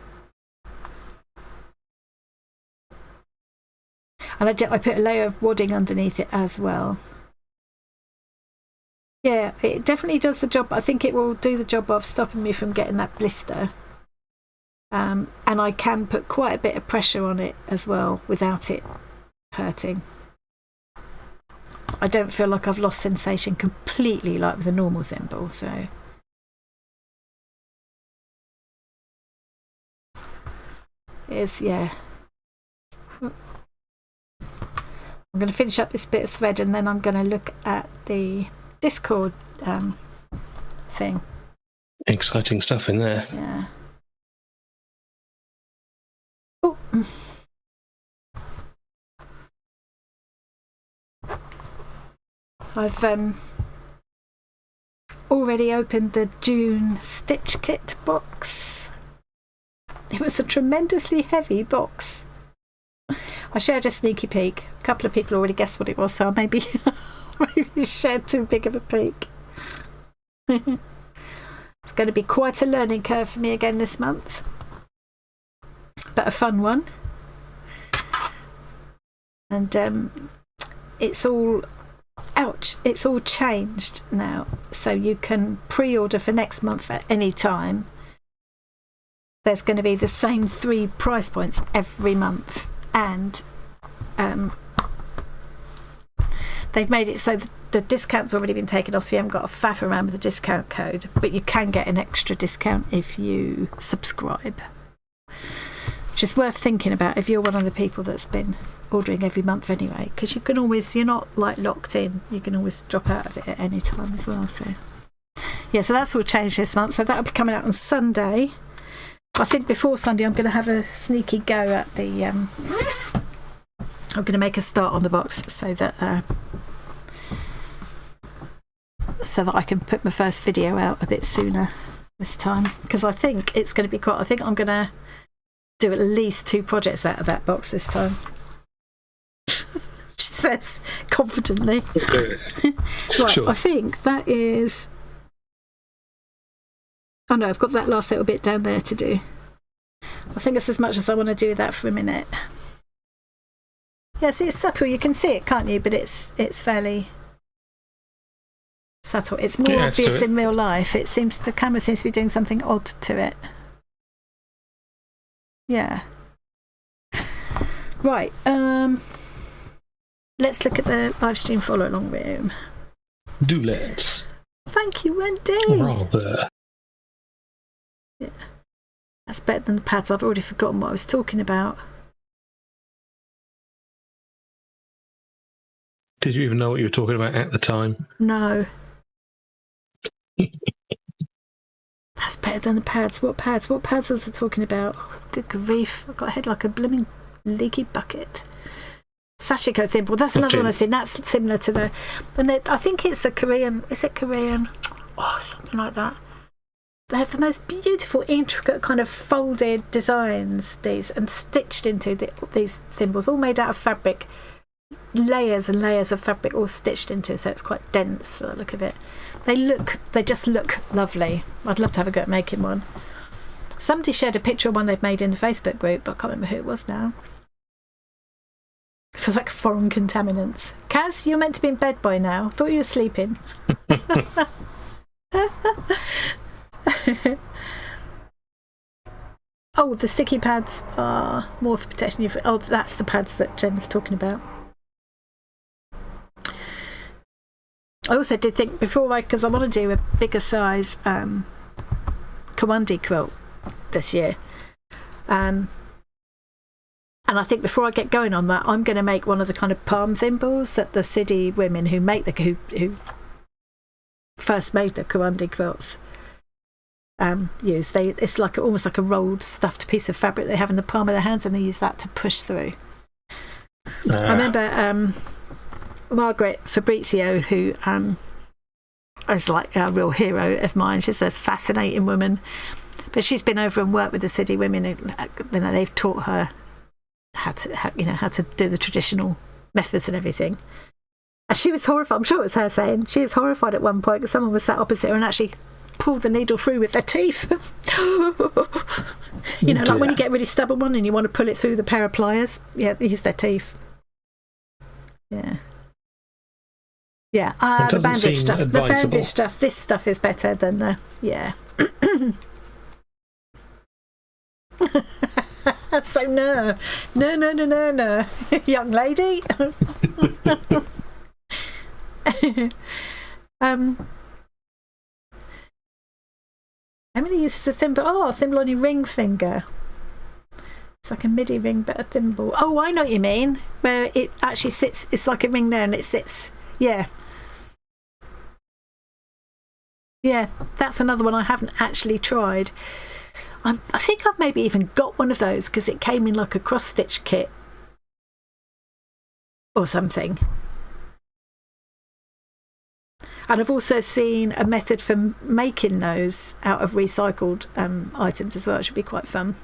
And I put a layer of wadding underneath it as well. Yeah, it definitely does the job. I think it will do the job of stopping me from getting that blister. And I can put quite a bit of pressure on it as well without it hurting. I don't feel like I've lost sensation completely like with a normal thimble, so... It's, yeah... I'm going to finish up this bit of thread, and then I'm going to look at the Discord thing. Exciting stuff in there. Yeah. Oh. I've already opened the June stitch kit box. It was a tremendously heavy box. I shared a sneaky peek. A couple of people already guessed what it was, so maybe shared too big of a peek. It's going to be quite a learning curve for me again this month, but a fun one. And it's all changed now, so you can pre-order for next month at any time. There's going to be the same 3 price points every month. And they've made it so the discount's already been taken off, so you haven't got to faff around with the discount code, but you can get an extra discount if you subscribe, which is worth thinking about if you're one of the people that's been ordering every month anyway, because you're not like locked in, you can always drop out of it at any time as well. So yeah, so that's all changed this month, so that'll be coming out on Sunday. I think before Sunday I'm going to have a sneaky go at the I'm going to make a start on the box so that I can put my first video out a bit sooner this time, because I think it's going to be I think I'm going to do at least 2 projects out of that box this time. She says confidently. Right, sure. I think that is... Oh no, I've got that last little bit down there to do. I think it's as much as I want to do that for a minute. Yeah, see, it's subtle. You can see it, can't you? But it's fairly subtle. It's more obvious in real life. The camera seems to be doing something odd to it. Yeah. Right. Let's look at the live stream follow along room. Do let's. Thank you, Wendy. Rather. Yeah. That's better than the pads. I've already forgotten what I was talking about. Did you even know what you were talking about at the time? No. That's better than the pads. What pads? What pads was I talking about? Oh, good grief. I've got a head like a blooming leaky bucket. Sashiko thimble. That's another one I've seen. That's similar to the... And I think it's the Korean... Is it Korean? Oh, something like that. They have the most beautiful, intricate kind of folded designs, these, and stitched into these thimbles, all made out of fabric. layers and layers of fabric all stitched into, so it's quite dense for the look of it. They just look lovely. I'd love to have a go at making one. Somebody shared a picture of one they'd made in the Facebook group, but I can't remember who it was now. It feels like foreign contaminants. Kaz, you're meant to be in bed by now. Thought you were sleeping. Oh, the sticky pads are more for protection. Oh, that's the pads that Jen's talking about. I also did think before, because I want to do a bigger size Kawandi quilt this year. And I think before I get going on that, I'm going to make one of the kind of palm thimbles that the City women who who first made the Kawandi quilts use. It's like almost like a rolled stuffed piece of fabric they have in the palm of their hands, and they use that to push through. I remember Margaret Fabrizio, who is like a real hero of mine. She's a fascinating woman, but she's been over and worked with the City women. They've taught her how to do the traditional methods and everything. And she was horrified. I'm sure it was her saying she was horrified at one point because someone was sat opposite her and actually pulled the needle through with their teeth. Like when you get a really stubborn one and you want to pull it through the pair of pliers. Yeah, they use their teeth. Yeah. Yeah. The bandage stuff. Advisable. The bandage stuff. This stuff is better than the. Yeah. So no, young lady. Emily uses a thimble. Oh, a thimble on your ring finger. It's like a midi ring, but a thimble. Oh, I know what you mean. Where it actually sits. It's like a ring there, and it sits. Yeah. Yeah, that's another one I haven't actually tried. I think I've maybe even got one of those because it came in like a cross-stitch kit or something. And I've also seen a method for making those out of recycled items as well. It should be quite fun.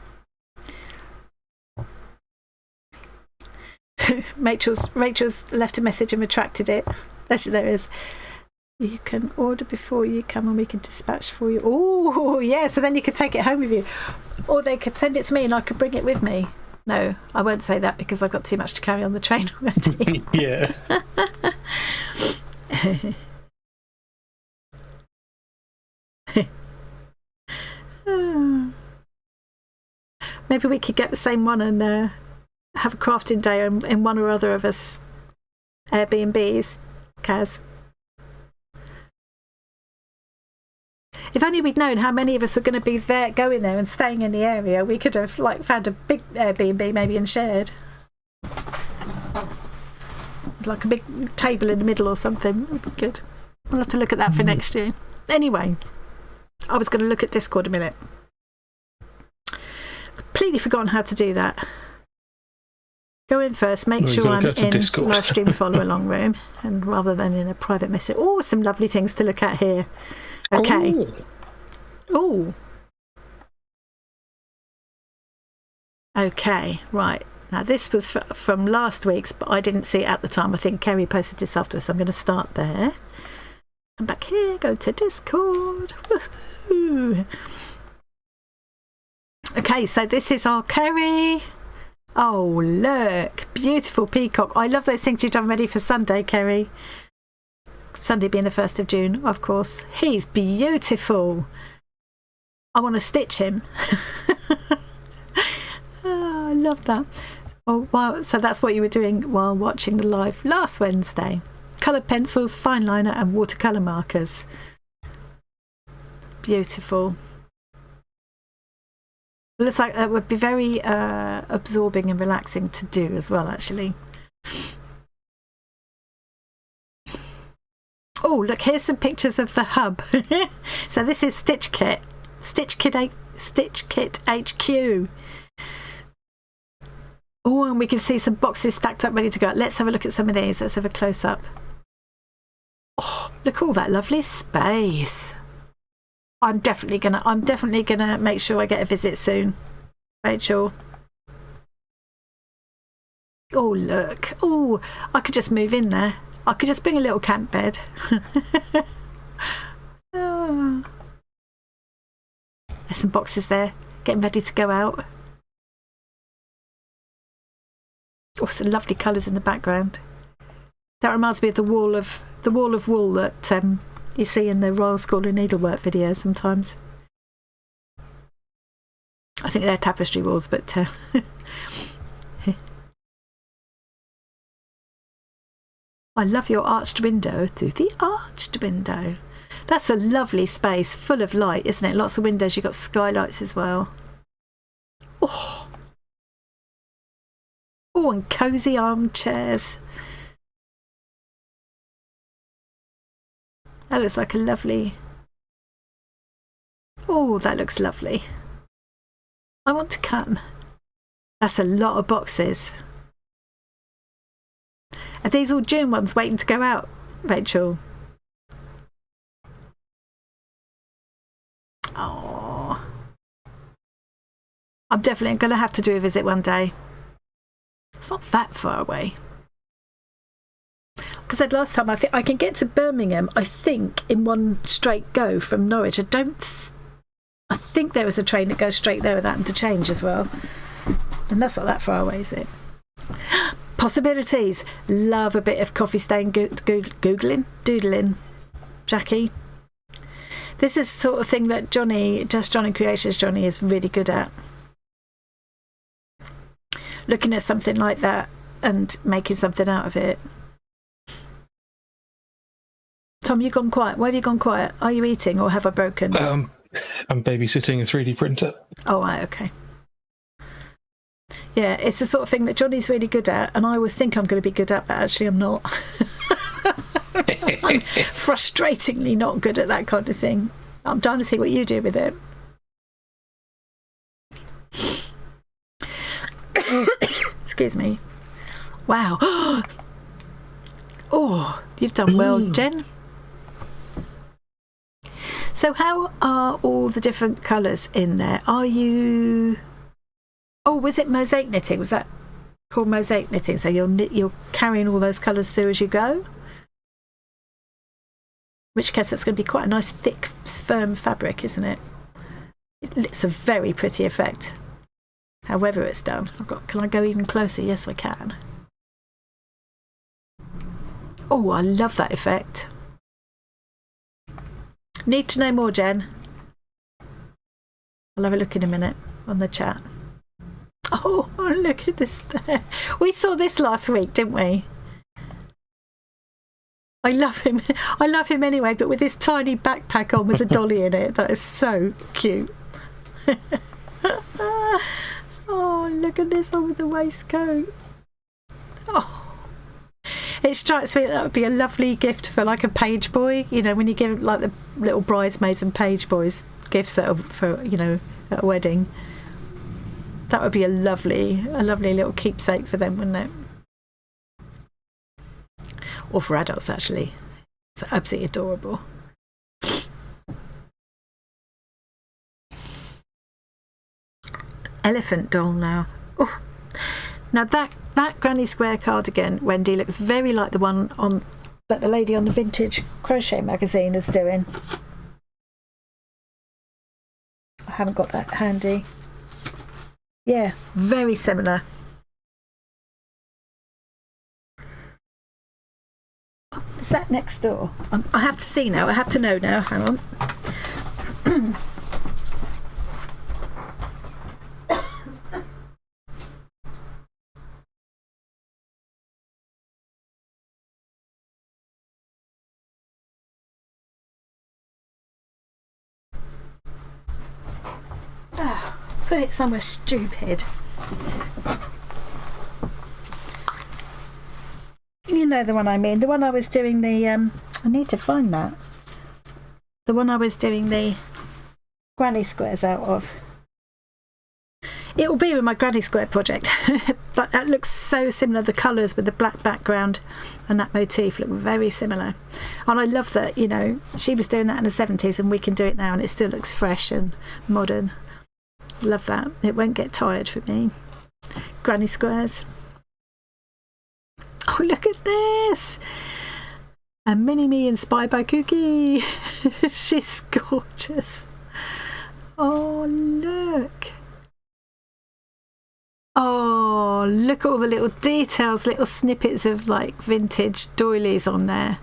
Rachel's left a message and retracted it. There is. You can order before you come and we can dispatch for you. Oh, yeah, so then you could take it home with you. Or they could send it to me and I could bring it with me. No, I won't say that because I've got too much to carry on the train already. Yeah. Maybe we could get the same one and have a crafting day in one or other of us Airbnbs, Kaz. If only we'd known how many of us were going to be there, going there and staying in the area, we could have found a big Airbnb maybe and shared. Like a big table in the middle or something. That would be good. We'll have to look at that for next year. Anyway, I was going to look at Discord a minute. Completely forgotten how to do that. Go in first, make sure I'm in live stream follow along room, and rather than in a private message. Oh, some lovely things to look at here. Okay. Oh. Okay, right. Now this was from last week's, but I didn't see it at the time. I think Kerry posted this afterwards, so I'm going to start there. Come back here, go to Discord. Woohoo. Okay, so this is our Kerry. Oh, look. Beautiful peacock. I love those things you've done ready for Sunday, Kerry. Sunday being the 1st of June, of course. He's beautiful. I want to stitch him. Oh, I love that. Oh, wow. So that's what you were doing while watching the live last Wednesday. Coloured pencils, fine liner and watercolour markers. Beautiful. Looks like that would be very absorbing and relaxing to do as well, actually. Oh, look, here's some pictures of the hub. So this is Stitch Kit HQ. Oh, and we can see some boxes stacked up ready to go. Let's have a look at some of these. Let's have a close up. Oh, look at all that lovely space. I'm definitely gonna make sure I get a visit soon, Rachel. Oh, look. Oh, I could just move in there. I could just bring a little camp bed. Oh. There's some boxes there, getting ready to go out. Oh, some lovely colours in the background. That reminds me of the wall of wool that you see in the Royal School of Needlework videos sometimes. I think they're tapestry walls, but I love your arched window through the arched window. That's a lovely space, full of light, isn't it? Lots of windows. You've got skylights as well. Oh, and cosy armchairs. That looks like a lovely... Oh, that looks lovely. I want to come. That's a lot of boxes. Are these all June ones waiting to go out, Rachel? Oh, I'm definitely going to have to do a visit one day. It's not that far away. Like I said last time, I think I can get to Birmingham, I think, in one straight go from Norwich. I think there is a train that goes straight there without interchange as well. And that's not that far away, is it? Possibilities. Love a bit of coffee stain doodling, Jackie. This is the sort of thing that Johnny Creators Johnny is really good at. Looking at something like that and making something out of it. Tom, you've gone quiet. Why have you gone quiet? Are you eating or have I broken? I'm babysitting a 3D printer. Oh, right, okay. Yeah, it's the sort of thing that Johnny's really good at, and I always think I'm going to be good at, but actually I'm not. I'm frustratingly not good at that kind of thing. I'm trying to see what you do with it. Excuse me. Wow. Oh, you've done well, Jen. So how are all the different colours in there? Are you... Oh, was it mosaic knitting? Was that called mosaic knitting? So you're carrying all those colours through as you go? In which case that's going to be quite a nice, thick, firm fabric, isn't it? It's a very pretty effect. However it's done. Can I go even closer? Yes, I can. Oh, I love that effect. Need to know more, Jen? I'll have a look in a minute on the chat. Oh, look at this there. We saw this last week, didn't we? I love him. I love him anyway, but with this tiny backpack on with a dolly in it. That is so cute. Oh, look at this one with the waistcoat. Oh. It strikes me that would be a lovely gift for like a page boy. You know, when you give like the little bridesmaids and page boys gifts for, you know, at a wedding. That would be a lovely little keepsake for them, wouldn't it? Or for adults, actually. It's absolutely adorable. Elephant doll now. Oh. Now that granny square cardigan, Wendy, looks very like the one on that the lady on the Vintage Crochet magazine is doing. I haven't got that handy. Yeah, very similar. Is that next door? I have to see now. I have to know now. Hang on. Put it somewhere stupid. You know the one I mean. The one I was doing the... I need to find that. The one I was doing the granny squares out of. It will be with my granny square project. But that looks so similar. The colours with the black background and that motif look very similar. And I love that, you know, she was doing that in the 70s and we can do it now and it still looks fresh and modern. Love that. It won't get tired for me. Granny squares. Oh, look at this. A mini me inspired by Kooky. She's gorgeous. Oh, look. Oh, look at all the little details, little snippets of like vintage doilies on there.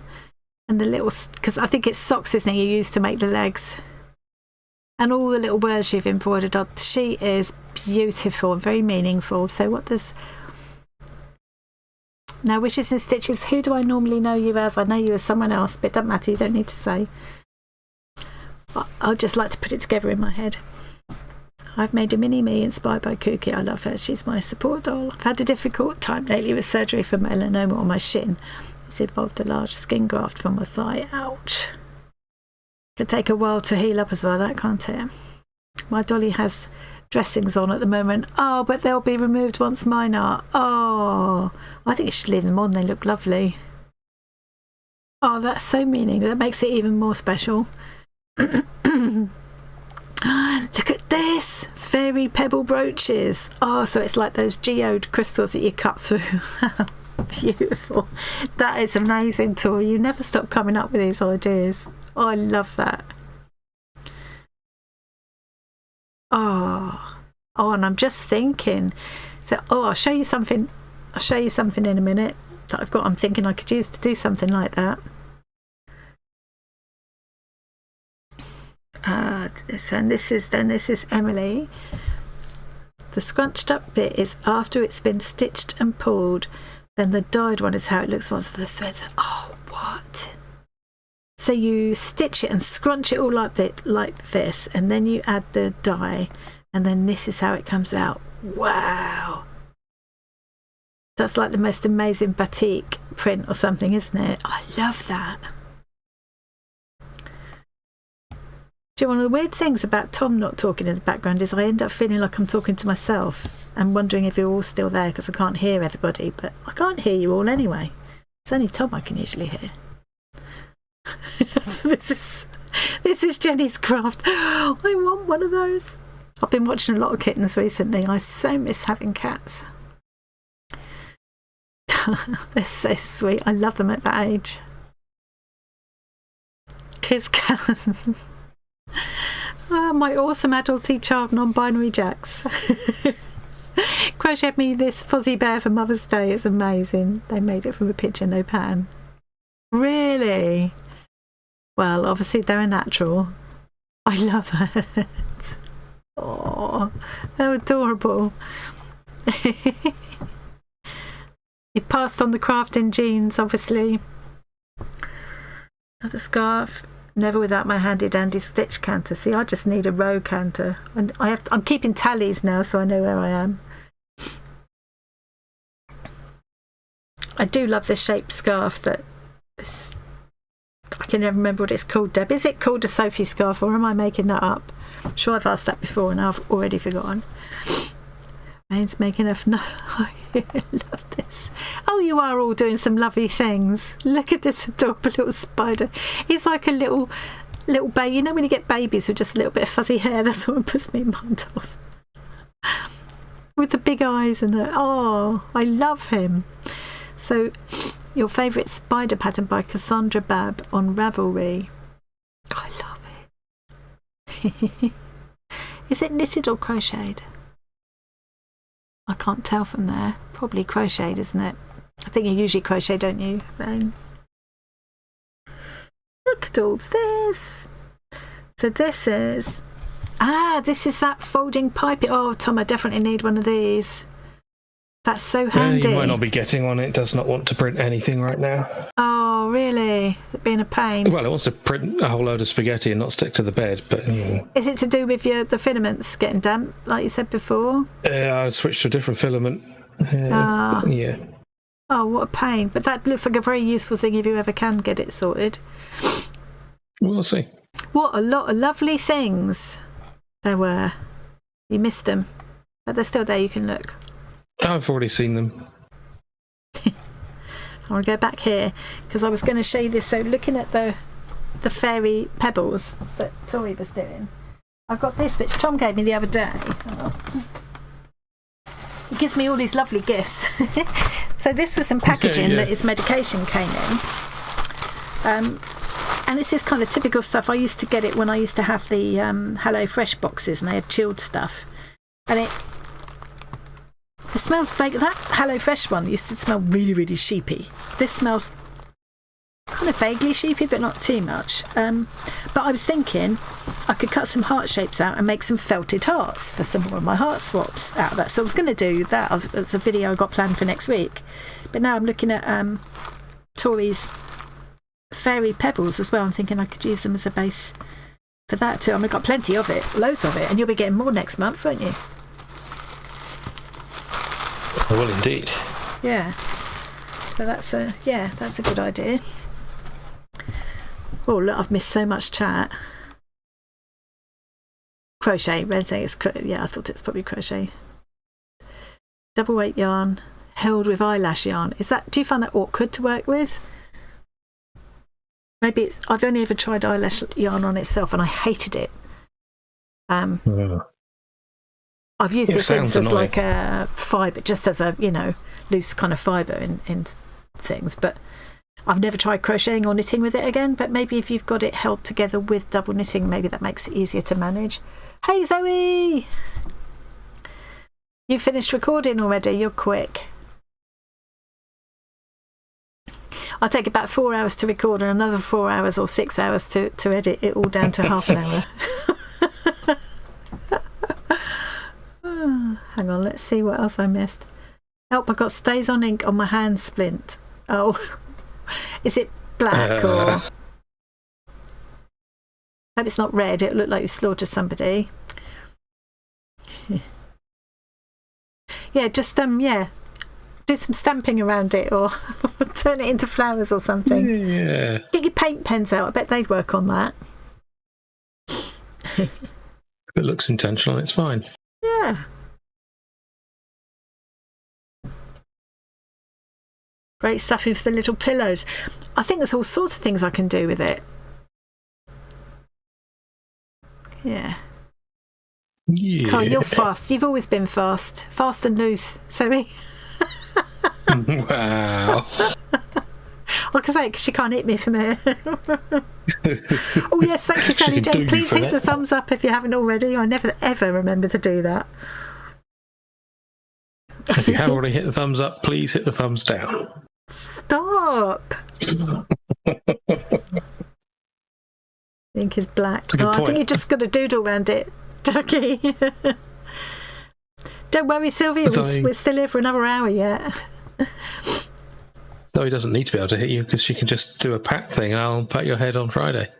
And the little, because I think it's socks, isn't it, you use to make the legs. And all the little words you've embroidered on. She is beautiful and very meaningful. So what does... Now, Wishes and Stitches, who do I normally know you as? I know you as someone else, but it doesn't matter, you don't need to say. I'd just like to put it together in my head. I've made a mini me inspired by Kooky. I love her. She's my support doll. I've had a difficult time lately with surgery for melanoma on my shin. It's involved a large skin graft from my thigh. Ouch. Could take a while to heal up as well, that can't it? My dolly has dressings on at the moment. Oh, but they'll be removed once mine are. Oh, I think you should leave them on. They look lovely. Oh, that's so meaning. That makes it even more special. Look at this. Fairy pebble brooches. Oh, so it's like those geode crystals that you cut through. Beautiful. That is amazing, Tori. You never stop coming up with these ideas. Oh, I love that. Oh, and I'm just thinking. So, I'll show you something. I'll show you something in a minute that I've got. I'm thinking I could use to do something like that. This is Emily. The scrunched up bit is after it's been stitched and pulled. Then the dyed one is how it looks once the threads. Oh, what? So you stitch it and scrunch it all like this, and then you add the dye, and then this is how it comes out. Wow. That's like the most amazing batik print or something, isn't it? I love that. Do you know, one of the weird things about Tom not talking in the background is I end up feeling like I'm talking to myself and wondering if you're all still there because I can't hear everybody, but I can't hear you all anyway. It's only Tom I can usually hear. So this is Jenny's craft. I want one of those. I've been watching a lot of kittens recently. I so miss having cats. They're so sweet. I love them at that age. Kiss cats. My awesome adulty child non-binary Jacks. Crocheted me this fuzzy bear for Mother's Day. It's amazing. They made it from a picture, no pattern. Really? Well, obviously they're a natural. I love it. Oh, they're adorable. You passed on the crafting genes, obviously. Have a scarf. Never without my handy dandy stitch canter. See, I just need a row canter. And I'm keeping tallies now, so I know where I am. I do love this shaped scarf that this, I can never remember what it's called, Deb. Is it called a Sophie scarf, or am I making that up? I'm sure I've asked that before and I've already forgotten. Main's making enough. No, I love this. Oh, you are all doing some lovely things. Look at this adorable little spider. He's like a little baby. You know when you get babies with just a little bit of fuzzy hair? That's what puts me in mind of. With the big eyes and the... Oh, I love him. So, your favourite spider pattern by Cassandra Babb on Ravelry. I love it. Is it knitted or crocheted? I can't tell from there. Probably crocheted, isn't it? I think you usually crochet, don't you, Vane? Look at all this. So this is... this is that folding pipe. Oh, Tom, I definitely need one of these. That's so handy. You might not be getting one. It does not want to print anything right now. Oh, really? It being a pain. Well, it wants to print a whole load of spaghetti and not stick to the bed, but... Is it to do with the filaments getting damp, like you said before? I switched to a different filament. Yeah. Oh, what a pain. But that looks like a very useful thing if you ever can get it sorted. We'll see. What a lot of lovely things there were. You missed them, but they're still there. You can look. I've already seen them. I want to go back here because I was going to show you this. So looking at the fairy pebbles that Tori was doing, I've got this which Tom gave me the other day. He gives me all these lovely gifts. So this was some packaging that his medication came in. And this is kind of typical stuff. I used to get it when I used to have the Hello Fresh boxes, and they had chilled stuff. And it smells fake. That Hello Fresh one used to smell really, really sheepy. This smells kind of vaguely sheepy, but not too much. But I was thinking I could cut some heart shapes out and make some felted hearts for some more of my heart swaps out of that. So I was going to do that. It's a video I got planned for next week. But now I'm looking at Tori's fairy pebbles as well. I'm thinking I could use them as a base for that too. I've got plenty of it, loads of it, and you'll be getting more next month, won't you? I will indeed. Yeah. So that's a good idea. Oh look, I've missed so much chat. Crochet, Wednesday is I thought it was probably crochet. Double weight yarn held with eyelash yarn. Do you find that awkward to work with? Maybe I've only ever tried eyelash yarn on itself and I hated it. I've used it since as like a fibre, just as a, loose kind of fibre in things, but I've never tried crocheting or knitting with it again. But maybe if you've got it held together with double knitting, maybe that makes it easier to manage. Hey Zoe! You finished recording already? You're quick. I'll take about 4 hours to record and another 4 hours or 6 hours to edit it all down to half an hour. Hang on, let's see what else I missed. Oh, I got stays on ink on my hand splint. Oh, is it black or... Hope it's not red. It looked like you slaughtered somebody. Yeah, just do some stamping around it or turn it into flowers or something. Yeah. Get your paint pens out. I bet they'd work on that. If it looks intentional, it's fine. Yeah. Great stuffing for the little pillows. I think there's all sorts of things I can do with it. Yeah. Yeah. Carl, you're fast. You've always been fast. Fast and loose. Sorry. Wow. Like I say, because she can't hit me from here. Oh yes, thank you, Sally Jane. Please hit the thumbs up if you haven't already. I never ever remember to do that. If you have already hit the thumbs up, please hit the thumbs down. Stop. Ink is black. I think you just got to doodle around it, Jackie. Don't worry, Sylvia. We're still here for another hour yet. Zoe doesn't need to be able to hit you because she can just do a pat thing and I'll pat your head on Friday.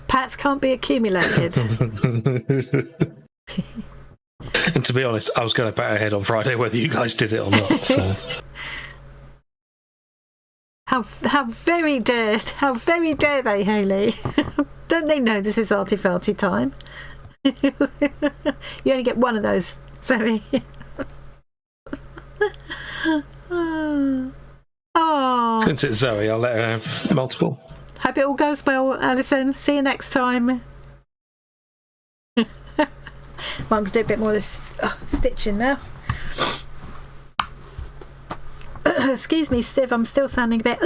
Pats can't be accumulated. And to be honest, I was going to pat her head on Friday whether you guys did it or not. So. How very dare they, Hayley? Don't they know this is arty farty time? You only get one of those, Zoe. Oh. Since it's Zoe, I'll let her have multiple. Hope it all goes well, Alison. See you next time. Well, I'm going to do a bit more of this stitching now. Excuse me, Steve, I'm still sounding a bit...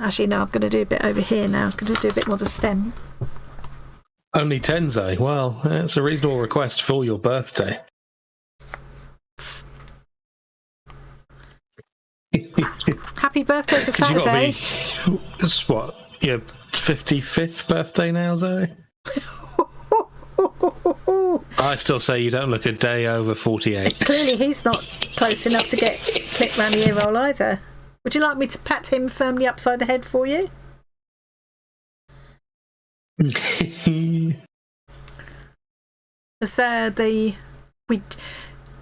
Actually, no, I'm going to do a bit over here now. I'm going to do a bit more of the stem. Only 10, Zoe. Well, that's a reasonable request for your birthday. Happy birthday for Saturday. It's what, your 55th birthday now, Zoe? I still say you don't look a day over 48. Clearly he's not close enough to get clipped round the ear roll either. Would you like me to pat him firmly upside the head for you? So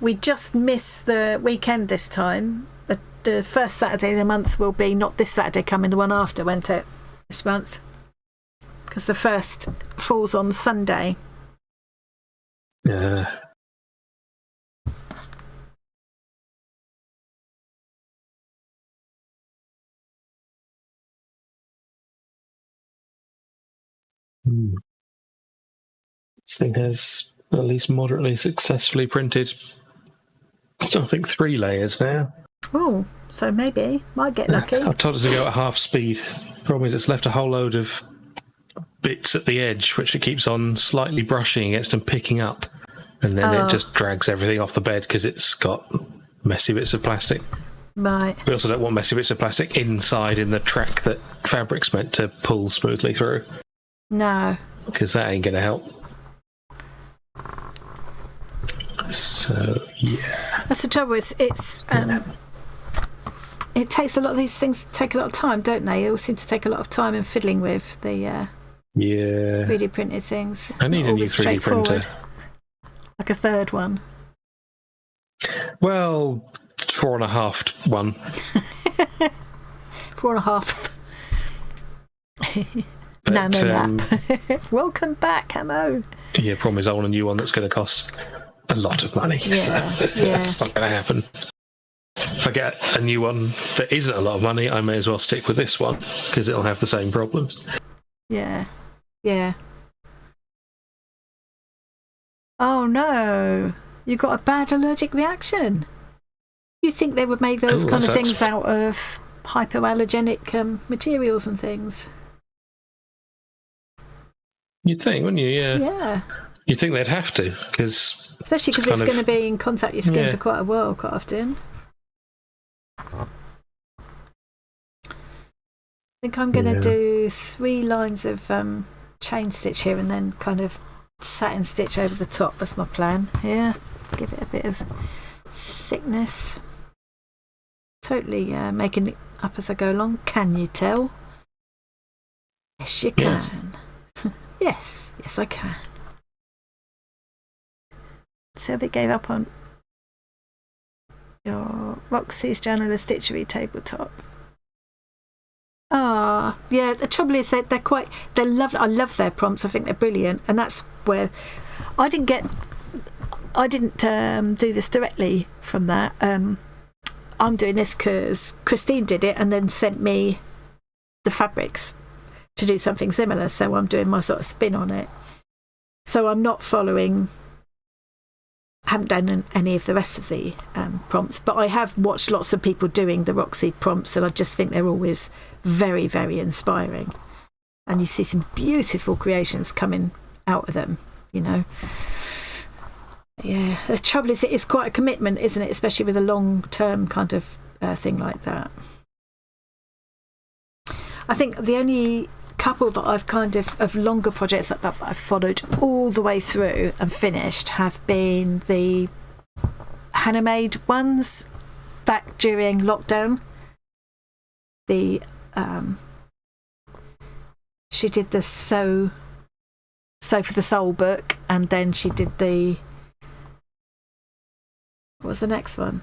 we just missed the weekend this time. The first Saturday of the month will be not this Saturday coming, the one after, won't it? This month. Because the first falls on Sunday. Yeah. This thing has at least moderately successfully printed, I think 3 layers now. Oh, so maybe might get lucky. I've told it to go at half speed. Problem is it's left a whole load of bits at the edge, which it keeps on slightly brushing against and picking up. And then it just drags everything off the bed because it's got messy bits of plastic. Right. We also don't want messy bits of plastic inside in the track that fabric's meant to pull smoothly through. No. Because that ain't going to help. So, yeah. That's the trouble. It takes a lot of these things take a lot of time, don't they? They all seem to take a lot of time in fiddling with the 3D printed things. I need a new 3D printer. Like a third one. Well, 4.5 one. 4.5. But, Nano nap. Welcome back, Hamo. Yeah, problem is I want a new one that's going to cost a lot of money. Yeah, so that's not going to happen. If I get a new one that isn't a lot of money, I may as well stick with this one because it'll have the same problems. Yeah. Yeah. Oh no, you got a bad allergic reaction. You think they would make those kind of things out of hypoallergenic materials and things? You'd think, wouldn't you? Yeah. Yeah. You'd think they'd have to, because especially because it's going to be in contact with your skin for quite a while, quite often. I think I'm going to do 3 lines of chain stitch here and then kind of satin stitch over the top. That's my plan. Yeah, give it a bit of thickness. Totally making it up as I go along. Can you tell? Yes, you can. Yes, yes, I can. Sylvie gave up on your Roxy's Journal of Stitchery tabletop. Ah, yeah. The trouble is that they're lovely. I love their prompts. I think they're brilliant, and that's where I didn't do this directly from that. I'm doing this because Christine did it and then sent me the fabrics to do something similar. So I'm doing my sort of spin on it. So I'm not following. Haven't done any of the rest of the prompts, but I have watched lots of people doing the Roxy prompts, and I just think they're always very, very inspiring. And you see some beautiful creations coming out of them, you know. Yeah, the trouble is, it is quite a commitment, isn't it? Especially with a long-term kind of thing like that. I think the only couple that I've kind of longer projects that I've followed all the way through and finished have been the handmade ones back during lockdown. The she did the sew for the Soul book, and then she did the what was the next one?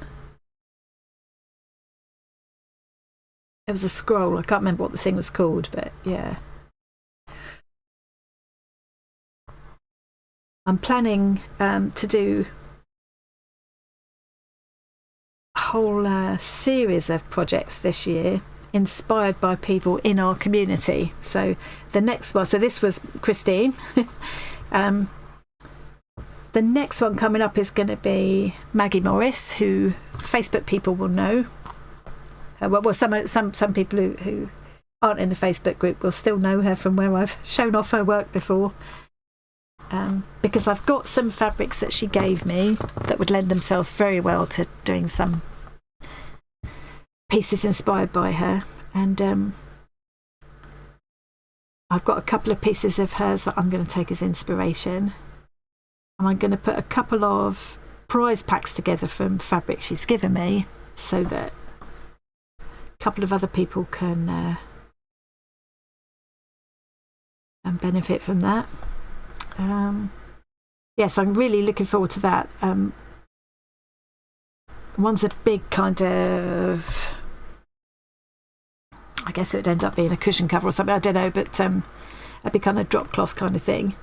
It was a scroll. I can't remember what the thing was called, but yeah. I'm planning to do a whole series of projects this year inspired by people in our community. So the next one, so this was Christine. The next one coming up is going to be Maggie Morris, who Facebook people will know. Well, some people who aren't in the Facebook group will still know her from where I've shown off her work before. Because I've got some fabrics that she gave me that would lend themselves very well to doing some pieces inspired by her. And I've got a couple of pieces of hers that I'm going to take as inspiration. And I'm going to put a couple of prize packs together from fabric she's given me so that couple of other people can benefit from that. Yes, I'm really looking forward to that. One's a big kind of, I guess it would end up being a cushion cover or something, I don't know, but a big kind of drop cloth kind of thing.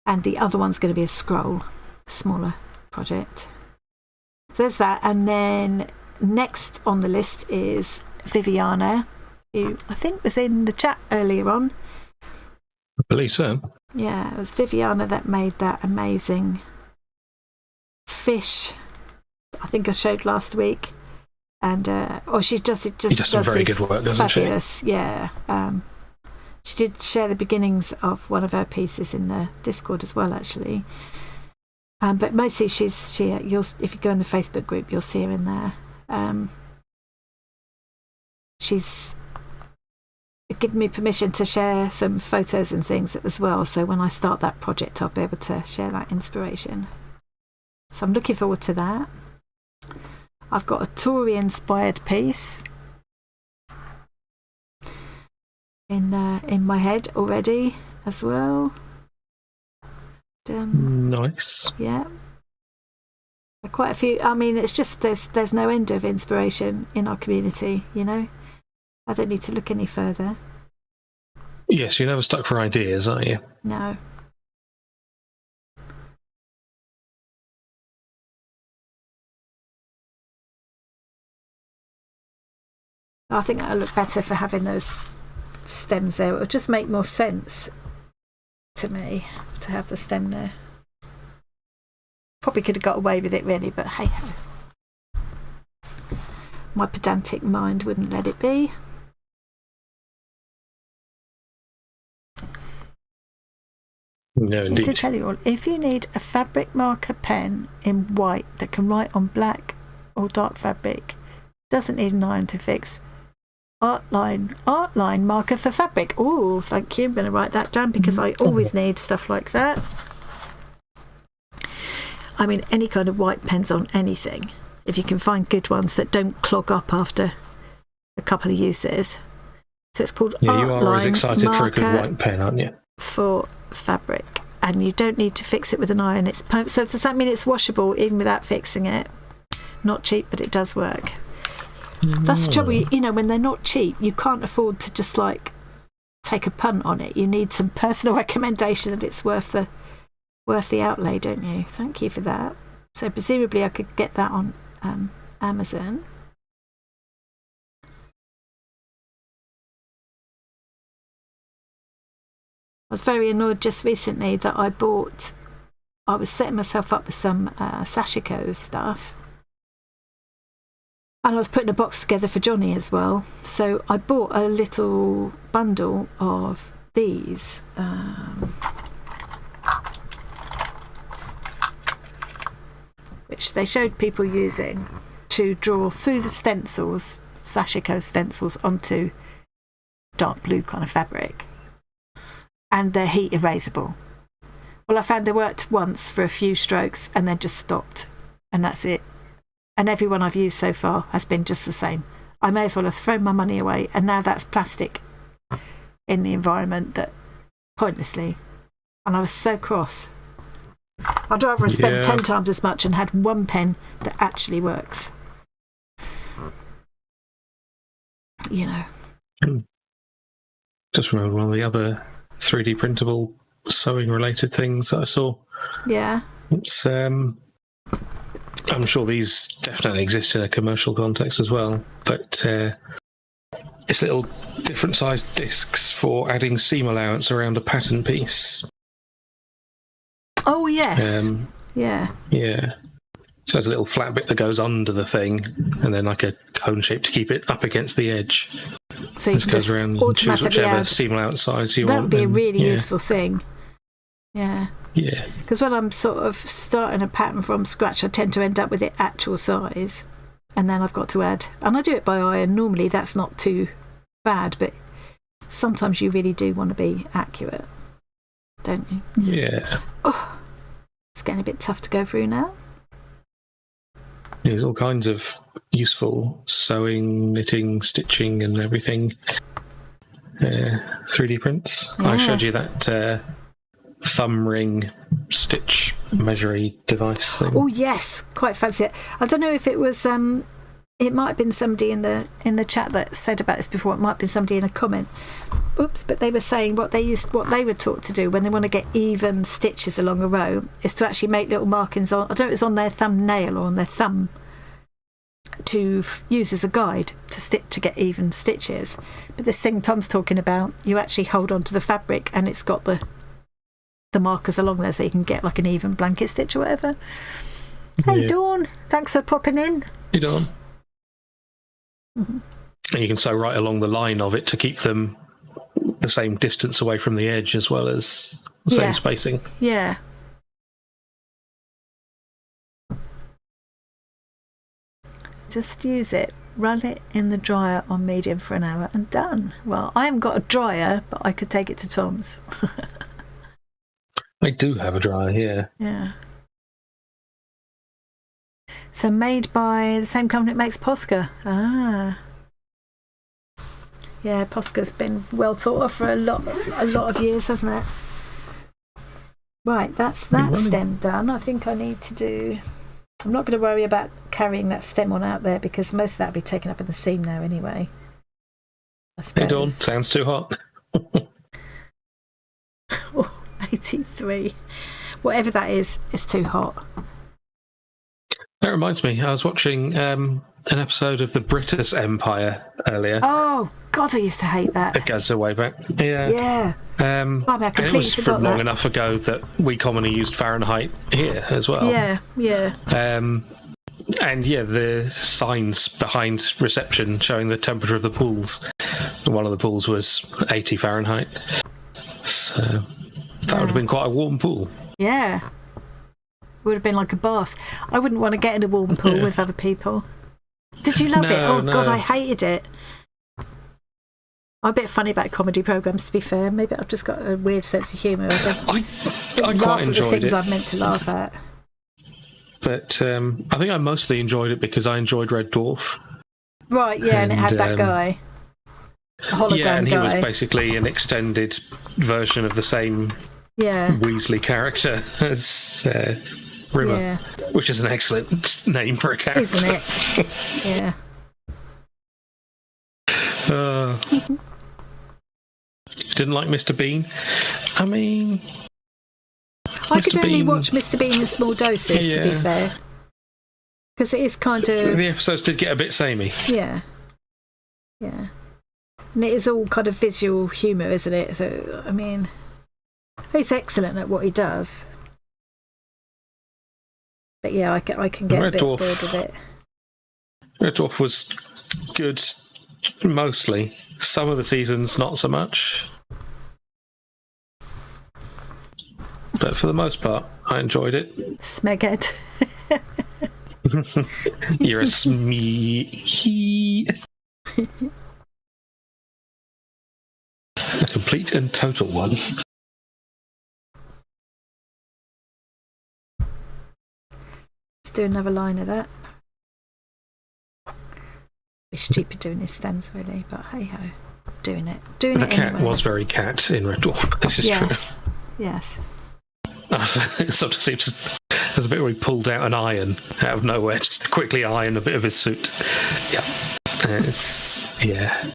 And the other one's going to be a scroll, smaller project. So there's that. And then next on the list is Viviana, who I think was in the chat earlier on. I believe so. Yeah, it was Viviana that made that amazing fish. I think I showed last week, and she does some very good work, doesn't she? Fabulous, yeah. She did share the beginnings of one of her pieces in the Discord as well, actually. But mostly if you go in the Facebook group, you'll see her in there. She's given me permission to share some photos and things as well. So when I start that project, I'll be able to share that inspiration. So I'm looking forward to that. I've got a Tory-inspired piece in my head already as well. Nice. Yeah. Quite a few. I mean, it's just there's no end of inspiration in our community, you know. I don't need to look any further. Yes, you're never stuck for ideas, are you? No. I think that'll look better for having those stems there. It'll just make more sense to me to have the stem there. Probably could have got away with it really, but hey ho. My pedantic mind wouldn't let it be. No, indeed. To tell you all, if you need a fabric marker pen in white that can write on black or dark fabric, doesn't need an iron to fix, art line marker for fabric. Oh, thank you. I'm going to write that down because I always need stuff like that. I mean, any kind of white pens on anything. If you can find good ones that don't clog up after a couple of uses. So it's called you art are line always excited marker for a good white pen, aren't you? for fabric, and you don't need to fix it with an iron. So does that mean it's washable even without fixing it? Not cheap, but it does work. That's the trouble, you know, when they're not cheap, you can't afford to just like take a punt on it. You need some personal recommendation that it's worth the outlay, don't you? Thank you for that. So presumably I could get that on Amazon. I was very annoyed just recently that I was setting myself up with some Sashiko stuff, and I was putting a box together for Johnny as well. So I bought a little bundle of these. Which they showed people using to draw through the stencils, Sashiko stencils, onto dark blue kind of fabric. And they're heat erasable. Well, I found they worked once for a few strokes and then just stopped. And that's it. And every one I've used so far has been just the same. I may as well have thrown my money away. And now that's plastic in the environment that pointlessly. And I was so cross. I'd rather have spent 10 times as much and had one pen that actually works. You know. Just remember one of the other 3D printable sewing related things that I saw. Yeah. It's I'm sure these definitely exist in a commercial context as well, but it's little different sized discs for adding seam allowance around a pattern piece. Oh yes. Yeah. So there's a little flat bit that goes under the thing, and then like a cone shape to keep it up against the edge. So you can just around automatically choose whichever add. seam allowance size you That want. would be a really useful thing. Yeah. Yeah. Because when I'm sort of starting a pattern from scratch, I tend to end up with it actual size, and then I've got to add. And I do it by eye, and normally that's not too bad, but sometimes you really do want to be accurate, don't you? Yeah. Oh, it's getting a bit tough to go through now. There's all kinds of useful sewing, knitting, stitching, and everything. 3D prints. Yeah. I showed you that thumb ring stitch measuring device thing. Oh yes, quite fancy it. I don't know if it was. It might have been somebody in the chat that said about this before. It might have been somebody in a comment. Oops, but they were saying what they were taught to do when they want to get even stitches along a row is to actually make little markings on. I don't know if it's on their thumbnail or on their thumb to use as a guide to get even stitches. But this thing Tom's talking about, you actually hold on to the fabric and it's got the the markers along there so you can get like an even blanket stitch or whatever. Hey, Dawn, thanks for popping in. Hey, Dawn. And you can sew right along the line of it to keep them the same distance away from the edge as well as the same spacing. Yeah. Just use it. Run it in the dryer on medium for an hour and done. Well, I haven't got a dryer, but I could take it to Tom's. I do have a dryer here. Yeah. So made by the same company that makes Posca. Ah. Yeah, Posca's been well thought of for a lot of years, hasn't it? Right, that's that stem done. I think I need to do... I'm not going to worry about carrying that stem on out there because most of that will be taken up in the seam now anyway. Hey, Dawn, sounds too hot. 83. Whatever that is, it's too hot. That reminds me, I was watching an episode of the British Empire earlier. Oh, God, I used to hate that. It goes way back. Yeah. Yeah. And it was from long enough ago that we commonly used Fahrenheit here as well. Yeah, yeah. And yeah, the signs behind reception showing the temperature of the pools. One of the pools was 80 Fahrenheit. So that would have been quite a warm pool. Yeah. Would have been like a bath. I wouldn't want to get in a warm pool with other people. Did you love it? Oh, no. God, I hated it. I'm a bit funny about comedy programmes, to be fair. Maybe I've just got a weird sense of humour. I quite enjoyed the things it. I'm meant to laugh at. But I think I mostly enjoyed it because I enjoyed Red Dwarf. Right, yeah, and it had that guy. A hologram guy. Yeah, and he was basically an extended version of the same Weasley character as Rimmer, which is an excellent name for a character. Isn't it? Yeah. Didn't like Mr. Bean. I mean... I could only watch Mr. Bean in small doses, to be fair. Because it is kind of... The episodes did get a bit samey. Yeah. Yeah. And it is all kind of visual humour, isn't it? So, I mean... He's excellent at what he does. But yeah, I can get a bit bored with it. Red Dwarf was good, mostly. Some of the seasons, not so much. But for the most part, I enjoyed it. Smeghead. You're a smee. A complete and total one. Let's do another line of that. It's stupid doing his stems, really, but hey ho. Doing it. Doing the it cat anyway. was very cat in Red Dwarf. This is true. Yes. It sort of seems there's a bit where he pulled out an iron out of nowhere just to quickly iron a bit of his suit. Yeah.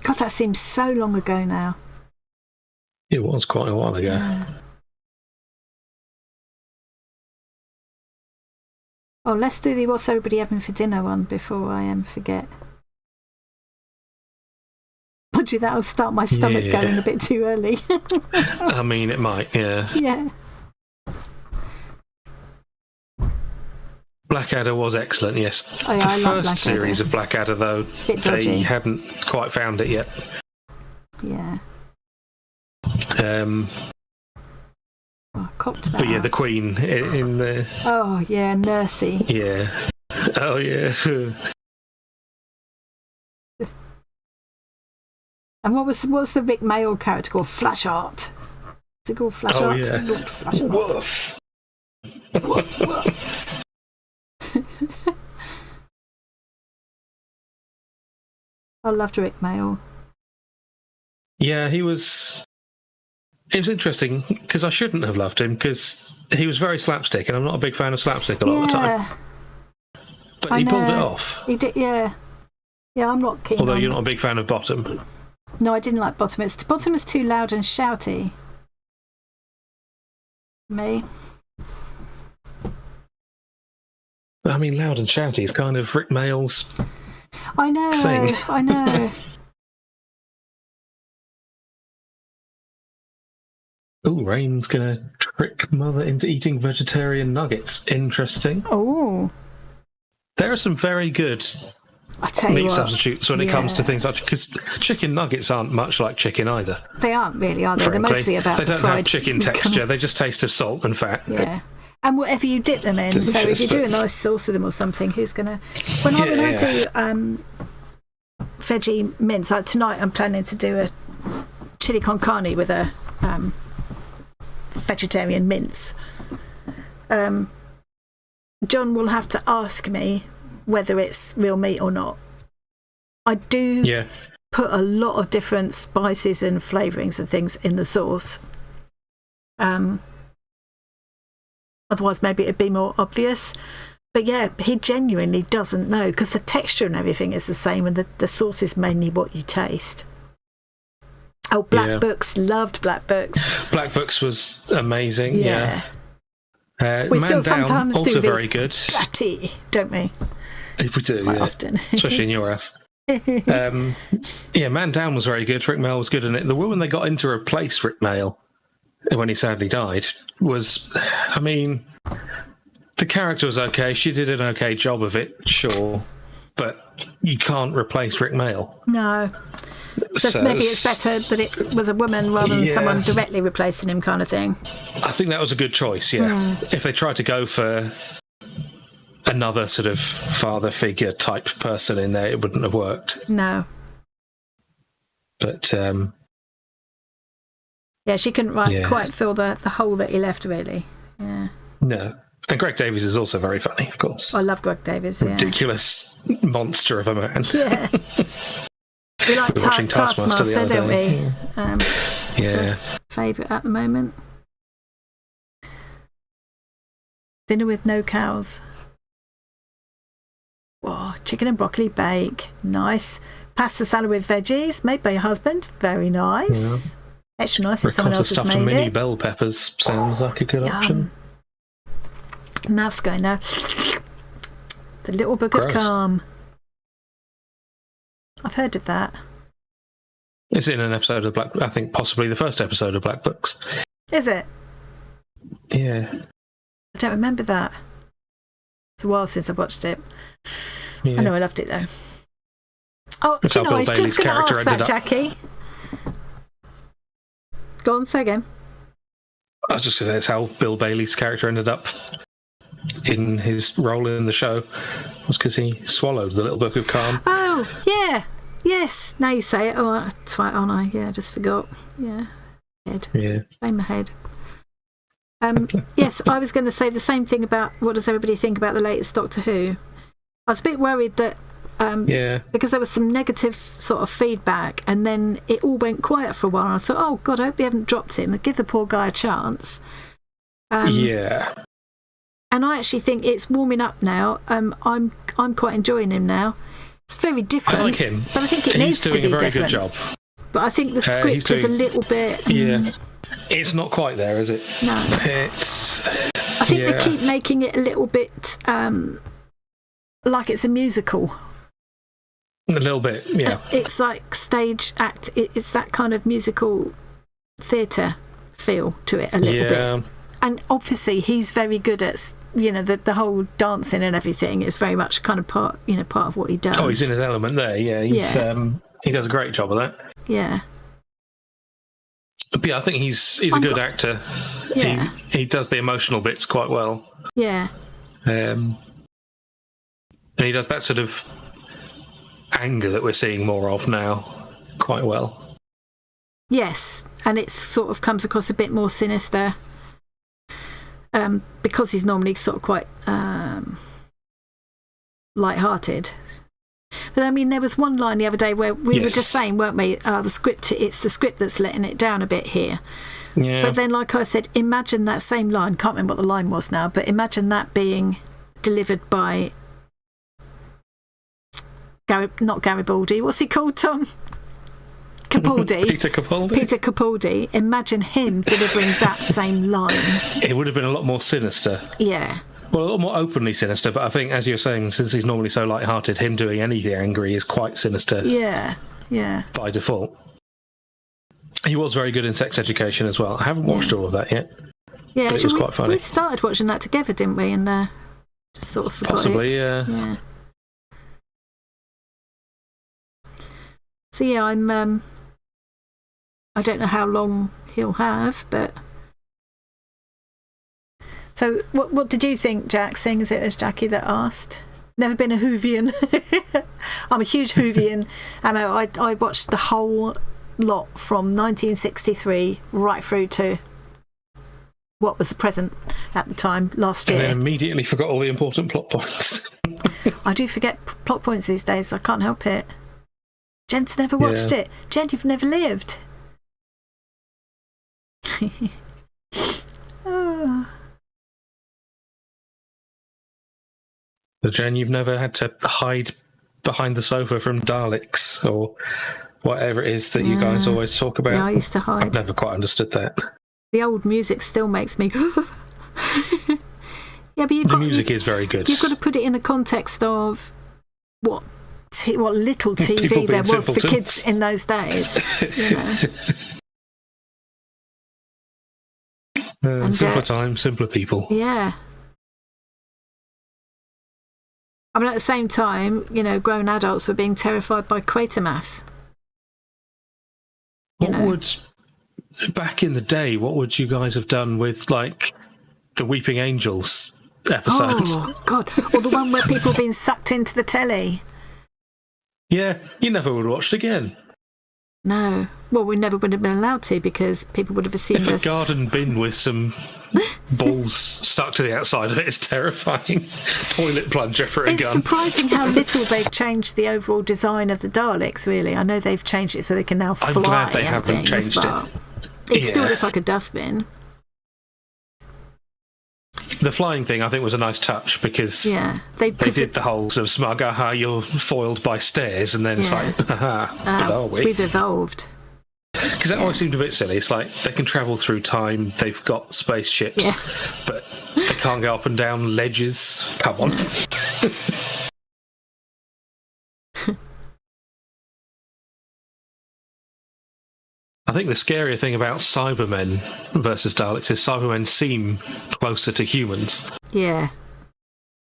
God, that seems so long ago now. It was quite a while ago. Yeah. Oh, let's do the what's everybody having for dinner one before I forget. Would you, that'll start my stomach going a bit too early. I mean, it might, yeah. Yeah. Blackadder was excellent, yes. Oh, yeah, the first series of Blackadder, though, they hadn't quite found it yet. Yeah. I cocked that but yeah, the Queen in the... Oh, yeah, Nursey. Yeah. Oh, yeah. And what's the Rick Mayall character called? Flashheart. Is it called Flashheart? Oh, yeah. Lord Flashheart. Woof. Woof, woof. I loved Rick Mayall. Yeah, he was... It was interesting, because I shouldn't have loved him, because he was very slapstick, and I'm not a big fan of slapstick a lot of the time. But he pulled it off. He did, yeah. Yeah, I'm not keen Although you're not a big fan of Bottom. No, I didn't like Bottom. Bottom is too loud and shouty. Me. I mean, loud and shouty is kind of Rick Mayall's I know, thing. I know. Oh, Rain's going to trick Mother into eating vegetarian nuggets. Interesting. Oh. There are some very good meat substitutes when it comes to things like... Because chicken nuggets aren't much like chicken either. They aren't really, are they? Frankly. They're mostly about They don't have chicken texture. They just taste of salt and fat. Yeah. And whatever you dip them in. Delicious, so if you do a nice sauce with them or something, who's going to... When I do veggie mince, like tonight I'm planning to do a chili con carne with a vegetarian mince. John will have to ask me whether it's real meat or not. I do put a lot of different spices and flavourings and things in the sauce. Otherwise, maybe it'd be more obvious. But yeah, he genuinely doesn't know because the texture and everything is the same and the sauce is mainly what you taste. Oh, Black Books. Loved Black Books. Black Books was amazing, yeah. We still sometimes do also very good. Tea, don't we? We do, quite often. Especially in your house. Man Down was very good. Rick Mayall was good in it. The woman they got in to replace Rick Mayall when he sadly died was, I mean, the character was okay. She did an okay job of it, sure, but you can't replace Rick Mayall. No. So maybe it's better that it was a woman rather than someone directly replacing him, kind of thing. I think that was a good choice, If they tried to go for another sort of father figure type person in there, it wouldn't have worked. No. But she couldn't quite fill the hole that he left, really. Yeah. No. And Greg Davies is also very funny, of course. I love Greg Davies, Ridiculous monster of a man. Yeah. We like Taskmaster, don't we? Favourite at the moment. Dinner with no cows. Whoa, chicken and broccoli bake. Nice. Pasta salad with veggies, made by your husband. Very nice. Yeah. Extra nice if someone else has made it. Ricotta stuffed mini bell peppers sounds like a good option. Mouth's going now. The Little Book of Calm. I've heard of that. It's in an episode of Black... I think possibly the first episode of Black Books. Is it? Yeah. I don't remember that. It's a while since I watched it. Yeah. I know I loved it though. Oh, do you know, I was just going to ask that, Jackie. Go on, say again. I was just going to say that's how Bill Bailey's character ended up in his role in the show, was because he swallowed the Little Book of Calm. Oh, yeah. Yes. Now you say it. Oh, that's right, aren't I? Yeah, I just forgot. Yeah. Head. Yeah. Shame my head. Yes, I was going to say the same thing about what does everybody think about the latest Doctor Who. I was a bit worried that because there was some negative sort of feedback and then it all went quiet for a while and I thought, oh God, I hope they haven't dropped him. Give the poor guy a chance. And I actually think it's warming up now. I'm quite enjoying him now. It's very different. I like him. But I think it needs to be different. He's doing a very good job. But I think the script is a little bit... It's not quite there, is it? No. I think they keep making it a little bit like it's a musical. A little bit, yeah. It's like stage act. It's that kind of musical theatre feel to it a little bit. And obviously he's very good at, the whole dancing and everything is very much kind of part of what he does. Oh, he's in his element there, yeah. He does a great job of that. Yeah. But yeah, I think he's a good actor. Yeah. He does the emotional bits quite well. Yeah. And he does that sort of anger that we're seeing more of now quite well. Yes, and it sort of comes across a bit more sinister because he's normally sort of quite light-hearted. But I mean, there was one line the other day where we were just saying, weren't we? It's the script that's letting it down a bit here. Yeah. But then, like I said, imagine that same line. Can't remember what the line was now, but imagine that being delivered by not Garibaldi. What's he called, Tom? Capaldi. Peter Capaldi. Peter Capaldi. Imagine him delivering that same line. It would have been a lot more sinister. Yeah. Well, a lot more openly sinister, but I think, as you're saying, since he's normally so light-hearted, him doing anything angry is quite sinister. Yeah, yeah. By default. He was very good in Sex Education as well. I haven't watched all of that yet. Yeah, but it was quite funny. We started watching that together, didn't we? And just sort of forgot Possibly, it. Yeah. So yeah, I'm. I don't know how long he'll have, but. So what did you think, Jack? Seeing as it was Jackie that asked. Never been a Whovian. I'm a huge Whovian. And I watched the whole lot from 1963 right through to what was the present at the time last year. And then immediately forgot all the important plot points. I do forget plot points these days. I can't help it. Jen's never watched it. Jen, you've never lived. Oh. So Jen, you've never had to hide behind the sofa from Daleks or whatever it is that you guys always talk about. Yeah, I used to hide. I've never quite understood that. The old music still makes me. Yeah, but the music is very good. You've got to put it in a context of what little TV there was for kids in those days. Simpler times, simpler people. Yeah. I mean, at the same time, grown adults were being terrified by Quatermass. Back in the day, what would you guys have done with, like, the Weeping Angels episodes? Oh, God. Or the one where people being sucked into the telly. Yeah, you never would have watched again. No. Well, we never would have been allowed to because people would have assumed... If a garden bin with some balls stuck to the outside of it is terrifying. Toilet plunger for a gun. It's surprising how little they've changed the overall design of the Daleks, really. I know they've changed it so they can now fly. I'm glad they haven't changed it. It still looks like a dustbin. The flying thing, I think, was a nice touch because they did the whole sort of smug, aha, you're foiled by stairs, and then it's like, aha, but are we? We've evolved. Because that always seemed a bit silly. It's like they can travel through time, they've got spaceships, but they can't go up and down ledges. Come on. I think the scarier thing about Cybermen versus Daleks is Cybermen seem closer to humans. Yeah.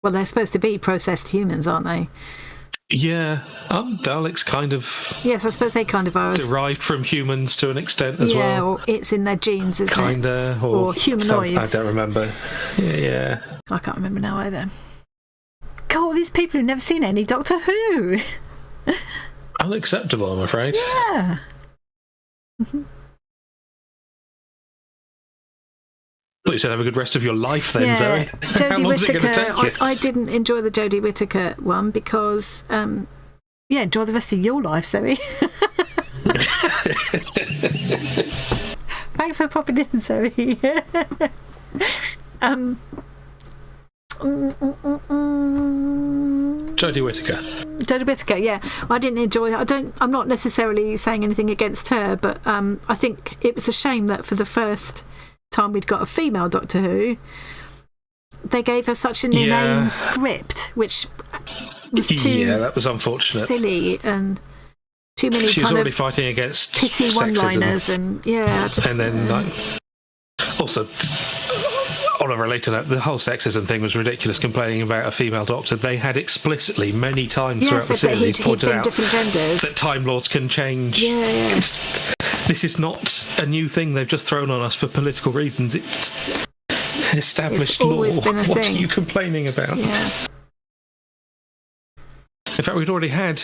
Well, they're supposed to be processed humans, aren't they? Yeah. Daleks kind of... Yes, I suppose they kind of are. Derived from humans to an extent as well. Yeah, or it's in their genes, isn't it? Kinda. Or humanoids. I don't remember. Yeah. I can't remember now either. God, all these people who've never seen any Doctor Who. Unacceptable, I'm afraid. Yeah. Thought you said have a good rest of your life then, Zoe. Jodie Whittaker. I didn't enjoy the Jodie Whittaker one because, enjoy the rest of your life, Zoe. Thanks for popping in, Zoe. Jodie Whittaker. Jodie Whittaker, yeah. I didn't enjoy her. I'm not necessarily saying anything against her, but I think it was a shame that for the first time we'd got a female Doctor Who, they gave her such an inane script, which was too that was unfortunate, silly, and too many. She was already fighting against pithy one-liners, and then also. On a related note, the whole sexism thing was ridiculous, complaining about a female doctor. They had explicitly, many times throughout the series, pointed out different genders. That Time Lords can change. Yeah. This is not a new thing they've just thrown on us for political reasons. It's established law. What are you complaining about? Yeah. In fact, we'd already had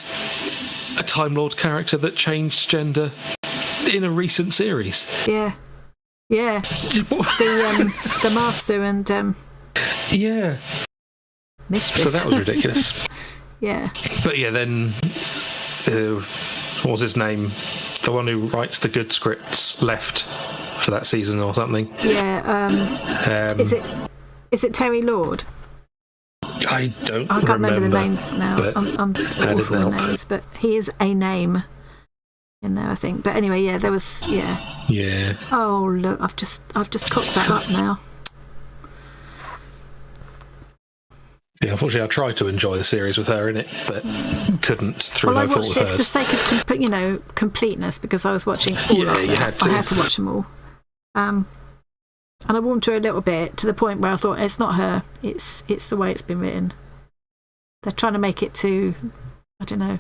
a Time Lord character that changed gender in a recent series. Yeah. Yeah, the master and mistress. So that was ridiculous. Yeah, but then what was his name? The one who writes the good scripts left for that season or something. Yeah. Is it Terry Lord? I can't remember the names now. I'm awful with names, but he is a name in there, I think. But anyway, there was Yeah. Oh look, I've just cooked that up now. Yeah, unfortunately, I tried to enjoy the series with her in it, but couldn't through Well, I no fault watched of it for the hers. sake of completeness, because I was watching all of them. you had to. I had to watch them all. And I warmed to her a little bit, to the point where I thought, it's not her, it's the way it's been written. They're trying to make it too, I don't know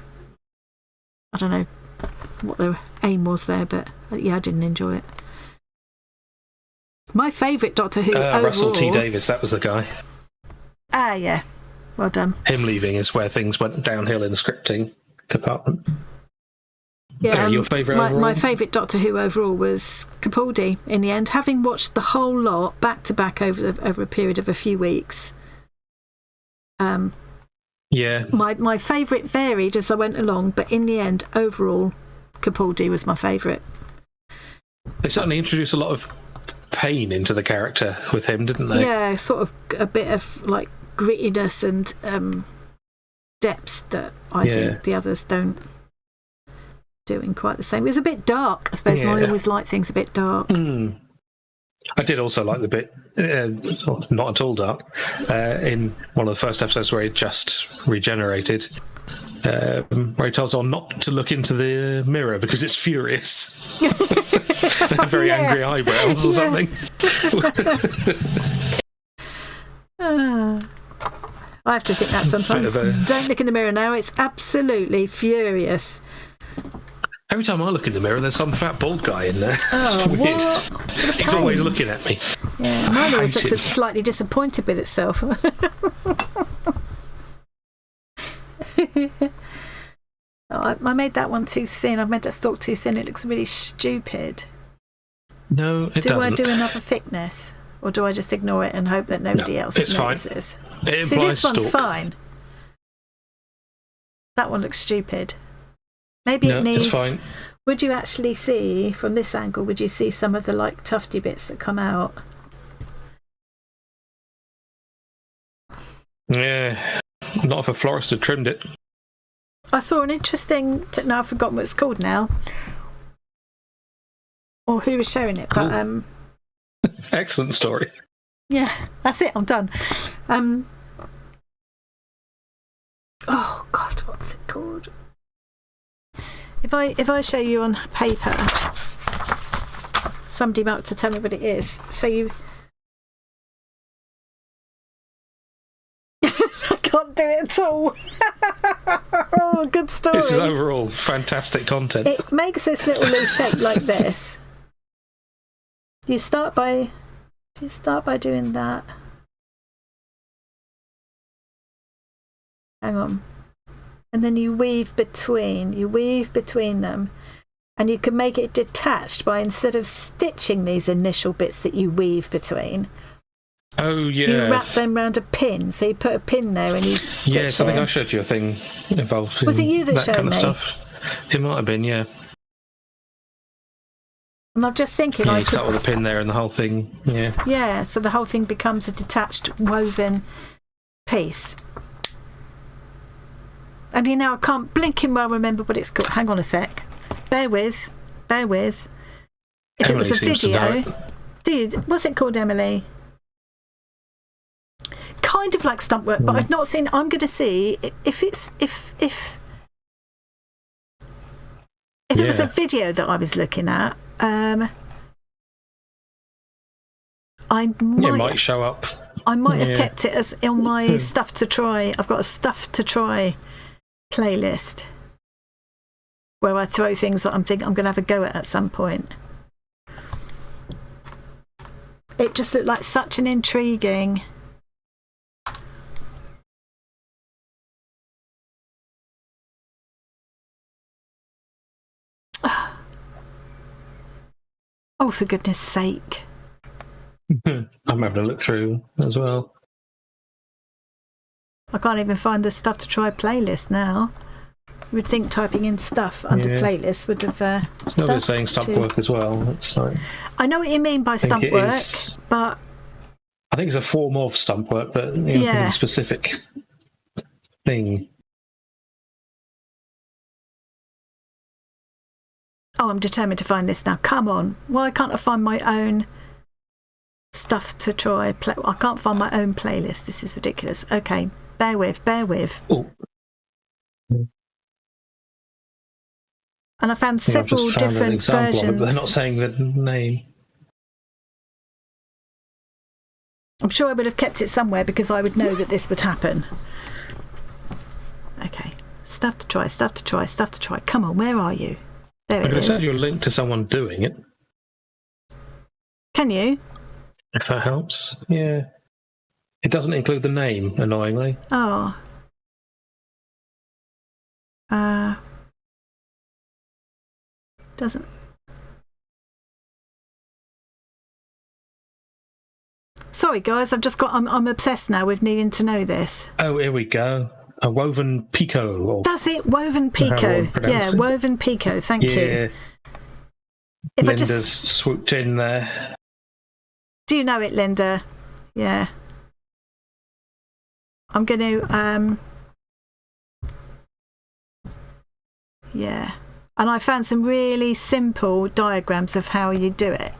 what their aim was there, but yeah, I didn't enjoy it. My favourite Doctor Who overall... Russell T Davies, that was the guy. Ah, yeah. Well done. Him leaving is where things went downhill in the scripting department. Yeah, your favourite overall? My favourite Doctor Who overall was Capaldi, in the end. Having watched the whole lot back to back over a period of a few weeks. Yeah. My favourite varied as I went along, but in the end, overall, Capaldi was my favourite. They certainly introduced a lot of pain into the character with him, didn't they? Yeah, sort of a bit of like grittiness and depth that I think the others don't do in quite the same. It was a bit dark, I suppose, and I always like things a bit dark. I did also like the bit, not at all dark, in one of the first episodes where he just regenerated, where he tells her not to look into the mirror because it's furious. Very angry eyebrows or something. I have to think that sometimes. Don't look in the mirror now, it's absolutely furious. Every time I look in the mirror, there's some fat bald guy in there. Oh, it's weird. What? He's always looking at me. Yeah, mine always looks slightly disappointed with itself. I made that one too thin. I made that stalk too thin. It looks really stupid. No, it doesn't. Do I do another thickness? Or do I just ignore it and hope that nobody else notices? Fine. It See, this one's stalk. fine. That one looks stupid. Maybe it needs... It's fine. Would you actually see, from this angle, would you see some of the like tufty bits that come out? Yeah. Not if a florist had trimmed it. I saw an interesting... Now I've forgotten what it's called now. Or who was showing it, but... Excellent story. Yeah, that's it. I'm done. Oh God, what was it called? If I show you on paper, somebody might have to tell me what it is. So you, I can't do it at all. Oh, good story. This is overall fantastic content. It makes this little loose shape like this. You start by doing that. Hang on. And then you weave between them, and you can make it detached by, instead of stitching these initial bits that you weave between, you wrap them around a pin. So you put a pin there and you stitch Yes, I think I showed you a thing involved in Was it you that showed kind of me? stuff. It might have been, yeah. And I'm just thinking, You start with a pin there and the whole thing, yeah, so the whole thing becomes a detached woven piece. And you know, I can't blinking well remember what it's called. Hang on a sec. Bear with. If Emily it was a seems to know video, it. dude, what's it called, Emily? Kind of like stump work, but I've not seen. I'm going to see if it was a video that I was looking at. I might, it might show up. I might have kept it as on my stuff to try. I've got a stuff to try playlist where I throw things that I'm thinking I'm going to have a go at some point. It just looked like such an intriguing... Oh, for goodness sake. I'm having a look through as well. I can't even find the stuff to try playlist now. You would think typing in stuff under playlist would have... It's not just saying stump work as well. It's like, I know what you mean by stump work, but... I think it's a form of stump work, but it's a specific thing. Oh, I'm determined to find this now. Come on. Why can't I find my own stuff to try? I can't find my own playlist. This is ridiculous. Okay. Bear with. Oh. And I found I've several just found an different example versions. of it, but they're not saying the name. I'm sure I would have kept it somewhere because I would know that this would happen. Okay. Stuff to try. Come on, where are you? There it is. I'm going to send you a link to someone doing it. Can you? If that helps. Yeah. It doesn't include the name, annoyingly. Oh. Doesn't. Sorry, guys. I'm obsessed now with needing to know this. Oh, here we go. A woven pico. Or that's it. Woven pico. Yeah, woven pico. Thank you. If Linda's swooped in there. Do you know it, Linda? Yeah. I'm going to. Yeah. And I found some really simple diagrams of how you do it.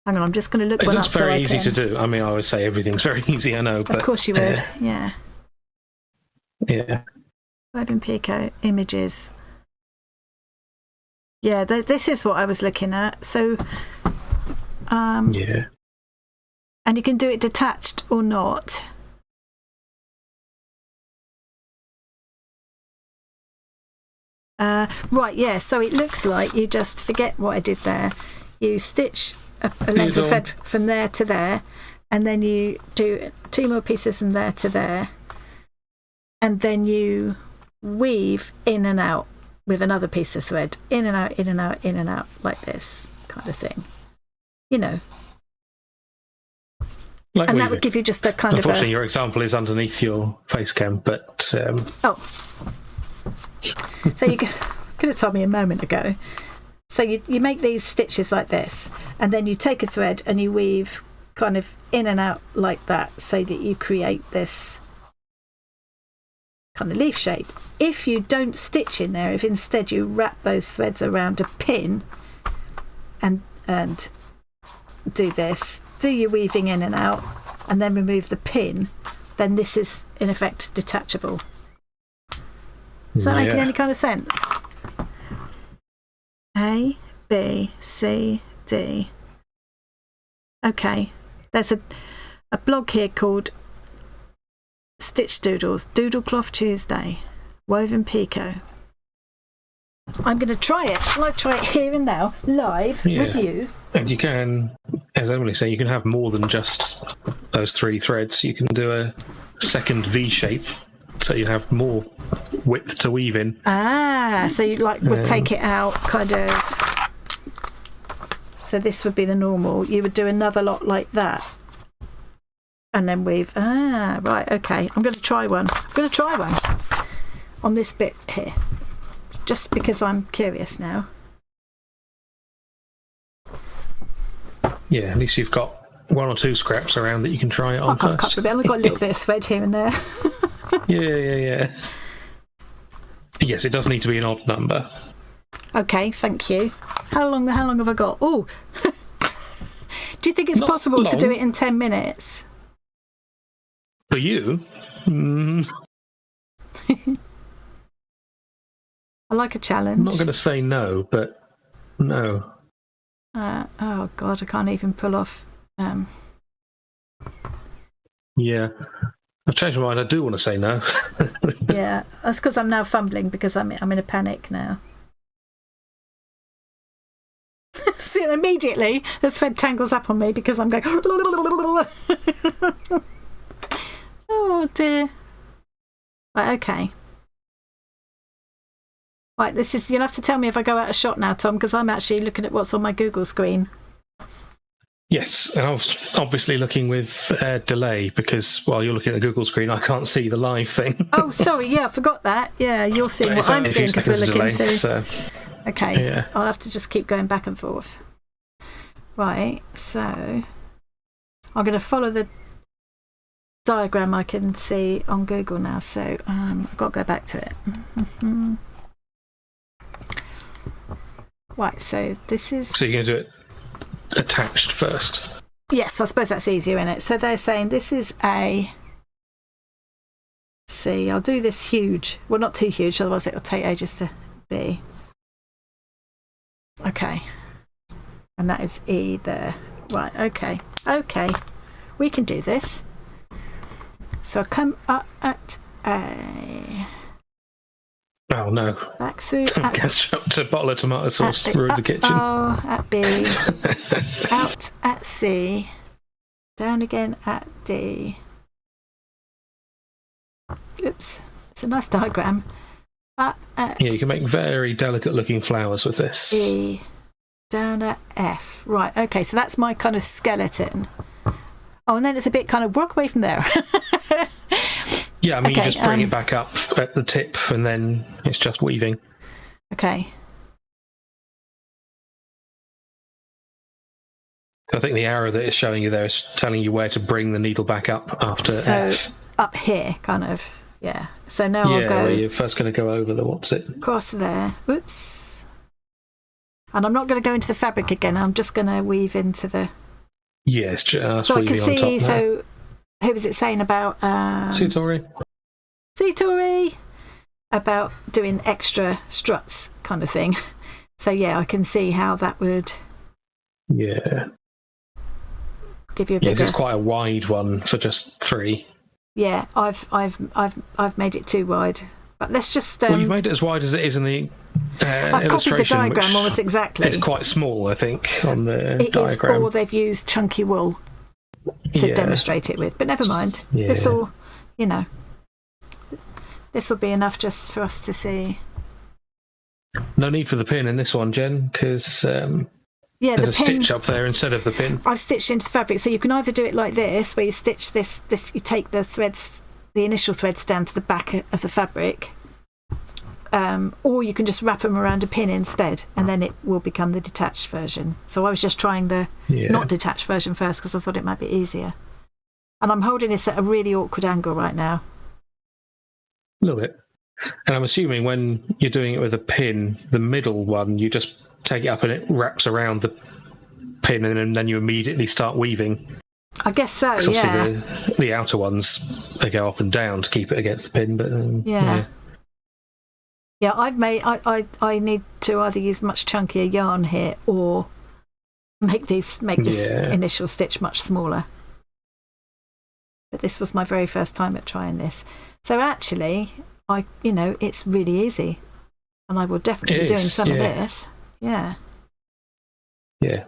Hang on, I'm just going to look one up. It looks very easy to do. I mean, I always say everything's very easy, I know. But, of course you would, yeah. Yeah. Woven Pico images. Yeah, this is what I was looking at. So, yeah. And you can do it detached or not. Right, yeah, so it looks like you just forget what I did there. You stitch a length of thread from there to there, and then you do 2 more pieces from there to there, and then you weave in and out with another piece of thread, in and out, in and out, in and out, like this kind of thing. You know. Like and weaving. That would give you just a kind Unfortunately, your example is underneath your face cam, but... So you could have told me a moment ago. So you make these stitches like this, and then you take a thread and you weave kind of in and out like that, so that you create this kind of leaf shape. If you don't stitch in there, if instead you wrap those threads around a pin and do this, do your weaving in and out, and then remove the pin, then this is in effect detachable. Is that making any kind of sense? A, B, C, D. Okay. There's a blog here called Stitch Doodles, Doodle Cloth Tuesday, Woven Pico. I'm going to try it. Shall I try it here and now, live, with you? And you can, as Emily said, you can have more than just those 3 threads. You can do a second V shape, so you have more width to weave in. So you would take it out kind of. So this would be the normal. You would do another lot like that, and then weave. Right, okay. I'm going to try one. On this bit here, just because I'm curious now. Yeah, at least you've got 1 or 2 scraps around that you can try it on first. I've only got a little bit of thread here and there. Yeah. Yes, it does need to be an odd number. Okay, thank you. How long have I got? Oh, do you think it's possible to do it in 10 minutes? For you? I like a challenge. I'm not going to say no, but no. Oh God, I can't even pull off. Yeah. I've changed my mind. I do want to say no. Yeah, that's because I'm now fumbling because I'm in a panic now. See, immediately the thread tangles up on me because I'm going. Oh dear. Right, okay. Right, you'll have to tell me if I go out of shot now, Tom, because I'm actually looking at what's on my Google screen. Yes, and I was obviously looking with delay because while you're looking at the Google screen, I can't see the live thing. Oh, sorry, yeah, I forgot that. Yeah, you're seeing what I'm seeing because we're looking too. So, okay, yeah. I'll have to just keep going back and forth. Right, so I'm going to follow the diagram I can see on Google now. So I've got to go back to it. Right, so this is... So you're going to do it attached first? Yes, I suppose that's easier, isn't it? So they're saying this is a see. I'll do this huge. Well, not too huge, otherwise it'll take ages to be. Okay. And that is E there. Right, okay. Okay. We can do this. So I come up at A. Oh no. Back through. I guess dropped a bottle of tomato sauce, ruined the kitchen. Oh, at B. Out at C. Down again at D. Oops. It's a nice diagram. Up at Yeah, you can make very delicate looking flowers with this. E. Down at F. Right, okay, so that's my kind of skeleton. Oh, and then it's a bit kind of walk away from there. Yeah, I mean, okay, you just bring it back up at the tip and then it's just weaving. Okay. I think the arrow that it's showing you there is telling you where to bring the needle back up after F. Up here, kind of. Yeah. So now Yeah, I'll go. where you're first going to go over the what's it? Across there. Oops. And I'm not going to go into the fabric again. I'm just going to weave into the. Yes, just so I weaving can see. on top So, who was it saying about? See, Tori? See, Tori, about doing extra struts, kind of thing. So yeah, I can see how that would. Yeah. Give you a bigger. Yes, it's quite a wide one for just 3. Yeah, I've made it too wide. But let's just. Well, you've made it as wide as it is in the I've illustration. copied the diagram almost exactly. It's quite small, I think, on the it diagram. It is, or they've used chunky wool to demonstrate it with. But never mind. Yeah. This will, this will be enough just for us to see. No need for the pin in this one, Jen, because yeah, there's the a pin, stitch up there instead of the pin. I've stitched into the fabric, so you can either do it like this, where you stitch this. You take the threads, the initial threads, down to the back of the fabric, or you can just wrap them around a pin instead, and then it will become the detached version. So I was just trying the not detached version first because I thought it might be easier. And I'm holding this at a really awkward angle right now. A little bit. And I'm assuming when you're doing it with a pin, the middle one, you just take it up and it wraps around the pin, and then you immediately start weaving. I guess so, 'Cause yeah. obviously the outer ones, they go up and down to keep it against the pin, but Yeah, I've made. I need to either use much chunkier yarn here or make this initial stitch much smaller. But this was my very first time at trying this, so actually, it's really easy, and I will definitely be doing some of this. Yeah. Yeah.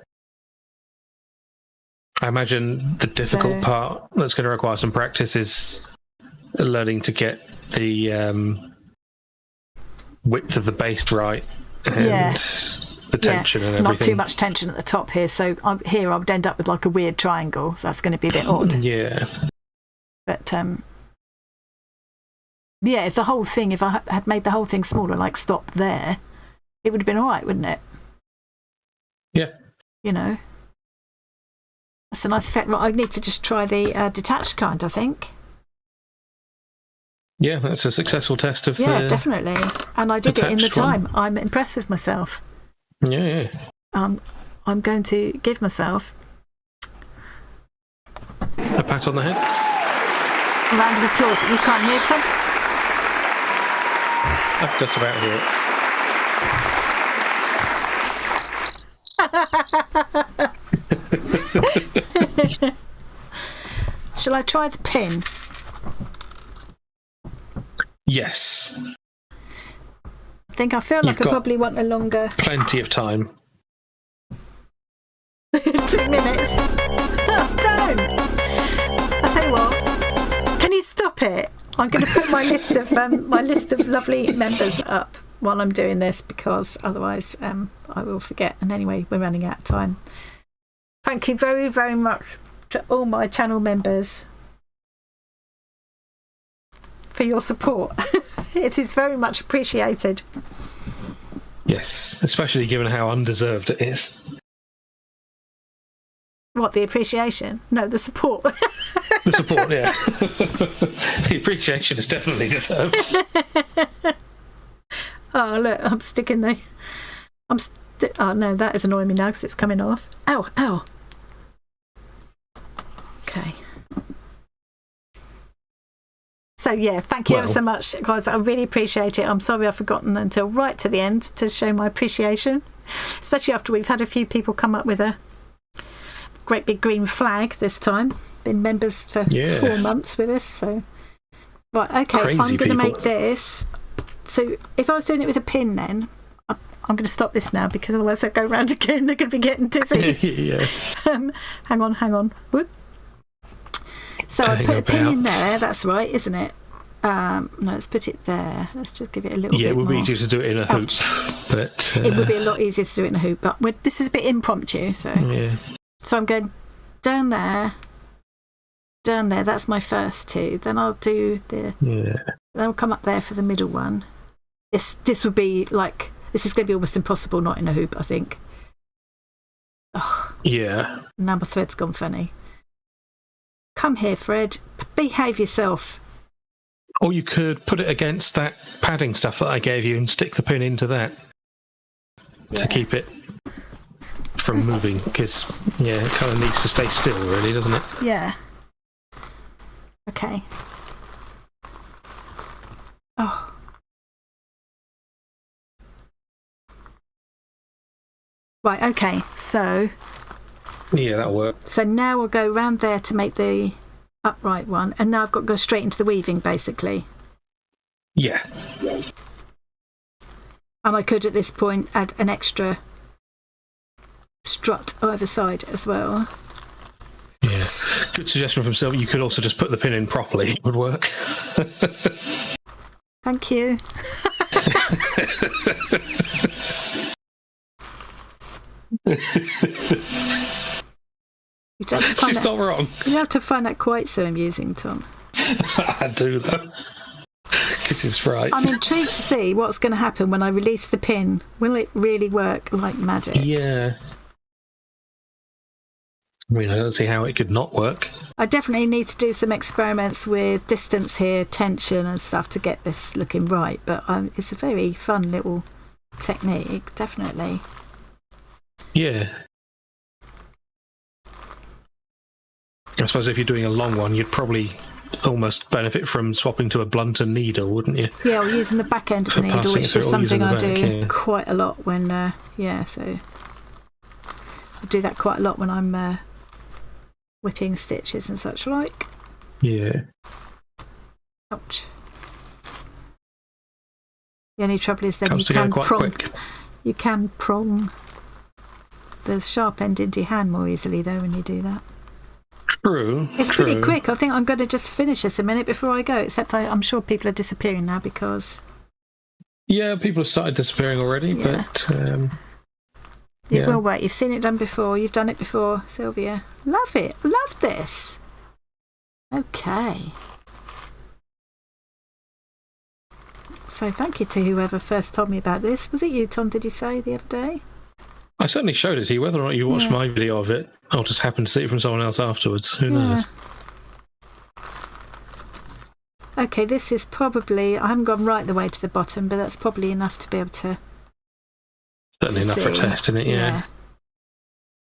I imagine the difficult part that's going to require some practice is learning to get the width of the base right and the tension and everything. Not too much tension at the top here, so I would end up with like a weird triangle, so that's going to be a bit odd. Yeah. But if I had made the whole thing smaller, like stop there, it would have been all right, wouldn't it? Yeah. That's a nice effect. Right, I need to just try the detached kind, I think. Yeah, that's a successful test of Yeah, definitely. And I did it in the time. I'm impressed with myself. Yeah. I'm going to give myself a pat on the head. A round of applause. You can't hear, Tom? I can just about hear it. Shall I try the pin? Yes. I feel like I probably want a longer. Plenty of time. 2 minutes. Oh, don't! I'll tell you what. Can you stop it? I'm going to put my list of lovely members up while I'm doing this, because otherwise I will forget. And anyway, we're running out of time. Thank you very, very much to all my channel members for your support. It is very much appreciated. Yes, especially given how undeserved it is. What, the appreciation? No, the support. The support, yeah. The appreciation is definitely deserved. Oh, look, I'm sticking the... oh, no, that is annoying me now because it's coming off. Ow. Okay. So yeah, thank you ever so much, guys. I really appreciate it. I'm sorry I've forgotten until right to the end to show my appreciation, especially after we've had a few people come up with a great big green flag this time. Been members for 4 months with us. So right, okay, Crazy I'm going to make people. this. So if I was doing it with a pin, then I'm going to stop this now because otherwise they'll go round again. They're going to be getting dizzy. Yeah. Hang on. Whoop. So I put a pin in there. That's right, isn't it? No, let's put it there. Let's just give it a little bit more. Yeah, it would be easier to do it in a hoop. But it would be a lot easier to do it in a hoop. But this is a bit impromptu. So I'm going down there. That's my first 2. Then I'll do the... Then I'll come up there for the middle one. This would be like... This is going to be almost impossible not in a hoop, I think. Oh, yeah. Now my thread's gone funny. Come here, Fred. Behave yourself. Or you could put it against that padding stuff that I gave you and stick the pin into that to keep it from moving, because, it kind of needs to stay still, really, doesn't it? Yeah. Okay. Oh. Right, okay, so... Yeah, that'll work. So now we'll go round there to make the upright one, and now I've got to go straight into the weaving, basically. Yeah. And I could, at this point, add an extra strut either side as well. Yeah. Good suggestion from Sylvia. You could also just put the pin in properly. It would work. Thank you. She's not wrong. You have to find that quite so amusing, Tom. I do, though. Because it's right. I'm intrigued to see what's going to happen when I release the pin. Will it really work like magic? Yeah. I mean, I don't see how it could not work. I definitely need to do some experiments with distance here, tension and stuff to get this looking right, but it's a very fun little technique, definitely. Yeah. I suppose if you're doing a long one, you'd probably almost benefit from swapping to a blunter needle, wouldn't you? Yeah, or using the back end of the needle, which is something I do quite a lot when, so I do that quite a lot when I'm whipping stitches and such like. Yeah. Ouch. The only trouble is then you can prong the sharp end into your hand more easily though when you do that. True. It's pretty quick. I think I'm going to just finish this a minute before I go, except I'm sure people are disappearing now because... Yeah, people have started disappearing already, but... It will work. You've seen it done before. You've done it before, Sylvia. Love it. Love this. Okay. So thank you to whoever first told me about this. Was it you, Tom, did you say, the other day? I certainly showed it to you. Whether or not you watched my video of it, I'll just happen to see it from someone else afterwards. Who knows? Okay, this is probably... I haven't gone right the way to the bottom, but that's probably enough to be able to... Certainly enough for a test, isn't it? Yeah.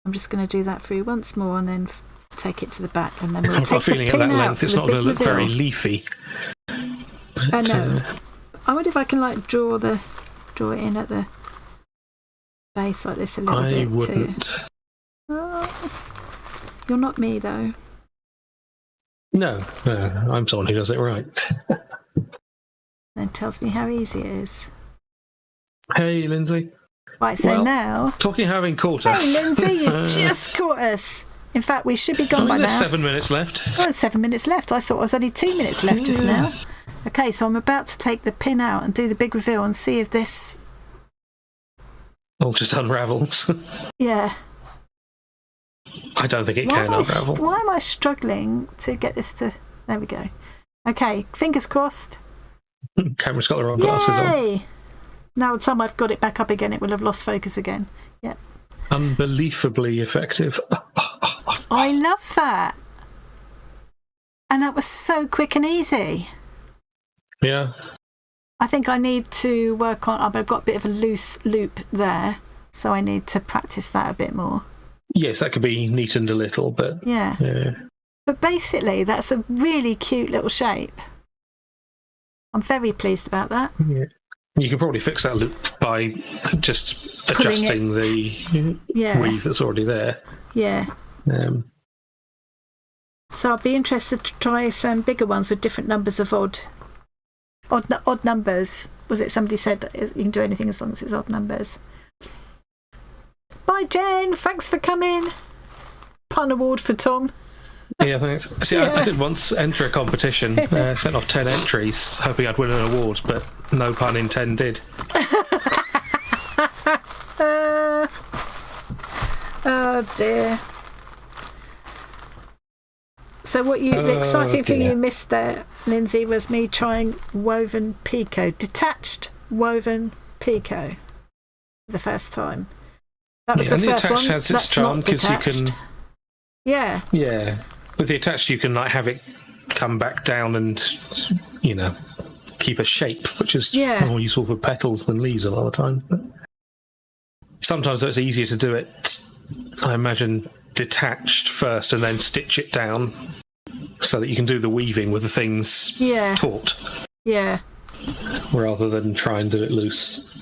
I'm just going to do that through once more and then take it to the back, and then we'll I've got a feeling at that length it's not going to look very leafy. I know. I wonder if I can draw it in at the base like this a little bit. I wouldn't. You're not me though. No, I'm someone who does it right. Then tells me how easy it is. Hey, Lindsay. Right, so now... Talking having caught us. Hey, Lindsay, you just caught us. In fact, we should be gone by now. There's 7 minutes left. Oh, there's 7 minutes left. I thought it was only 2 minutes left just now. Okay, so I'm about to take the pin out and do the big reveal and see if this... all just unravels. Yeah. I don't think it can unravel. Why am I struggling to get this to... There we go. Okay, fingers crossed. Camera's got the wrong glasses on. Now, by the time I've got it back up again, it will have lost focus again. Yep. Unbelievably effective. I love that. And that was so quick and easy. Yeah. I think I need to work on... I've got a bit of a loose loop there, so I need to practice that a bit more. Yes, that could be neatened a little, but... Yeah. But basically, that's a really cute little shape. I'm very pleased about that. Yeah. You can probably fix that loop by just adjusting the weave that's already there. Yeah. So I'll be interested to try some bigger ones with different numbers of odd numbers. Was it somebody said that you can do anything as long as it's odd numbers? Bye, Jen. Thanks for coming. Pun award for Tom. Yeah, thanks. See, I did once enter a competition, sent off 10 entries, hoping I'd win an award, but no pun intended. Oh dear. So the exciting thing you missed there, Lindsay, was me trying woven pico, detached woven pico, for the first time. That was the first one. The attached has its charm because you can. Yeah. Yeah. With the attached, you can have it come back down and, keep a shape, which is more useful for petals than leaves a lot of the time. But sometimes it's easier to do it, I imagine, detached first and then stitch it down so that you can do the weaving with the things taut. Yeah. Rather than try and do it loose.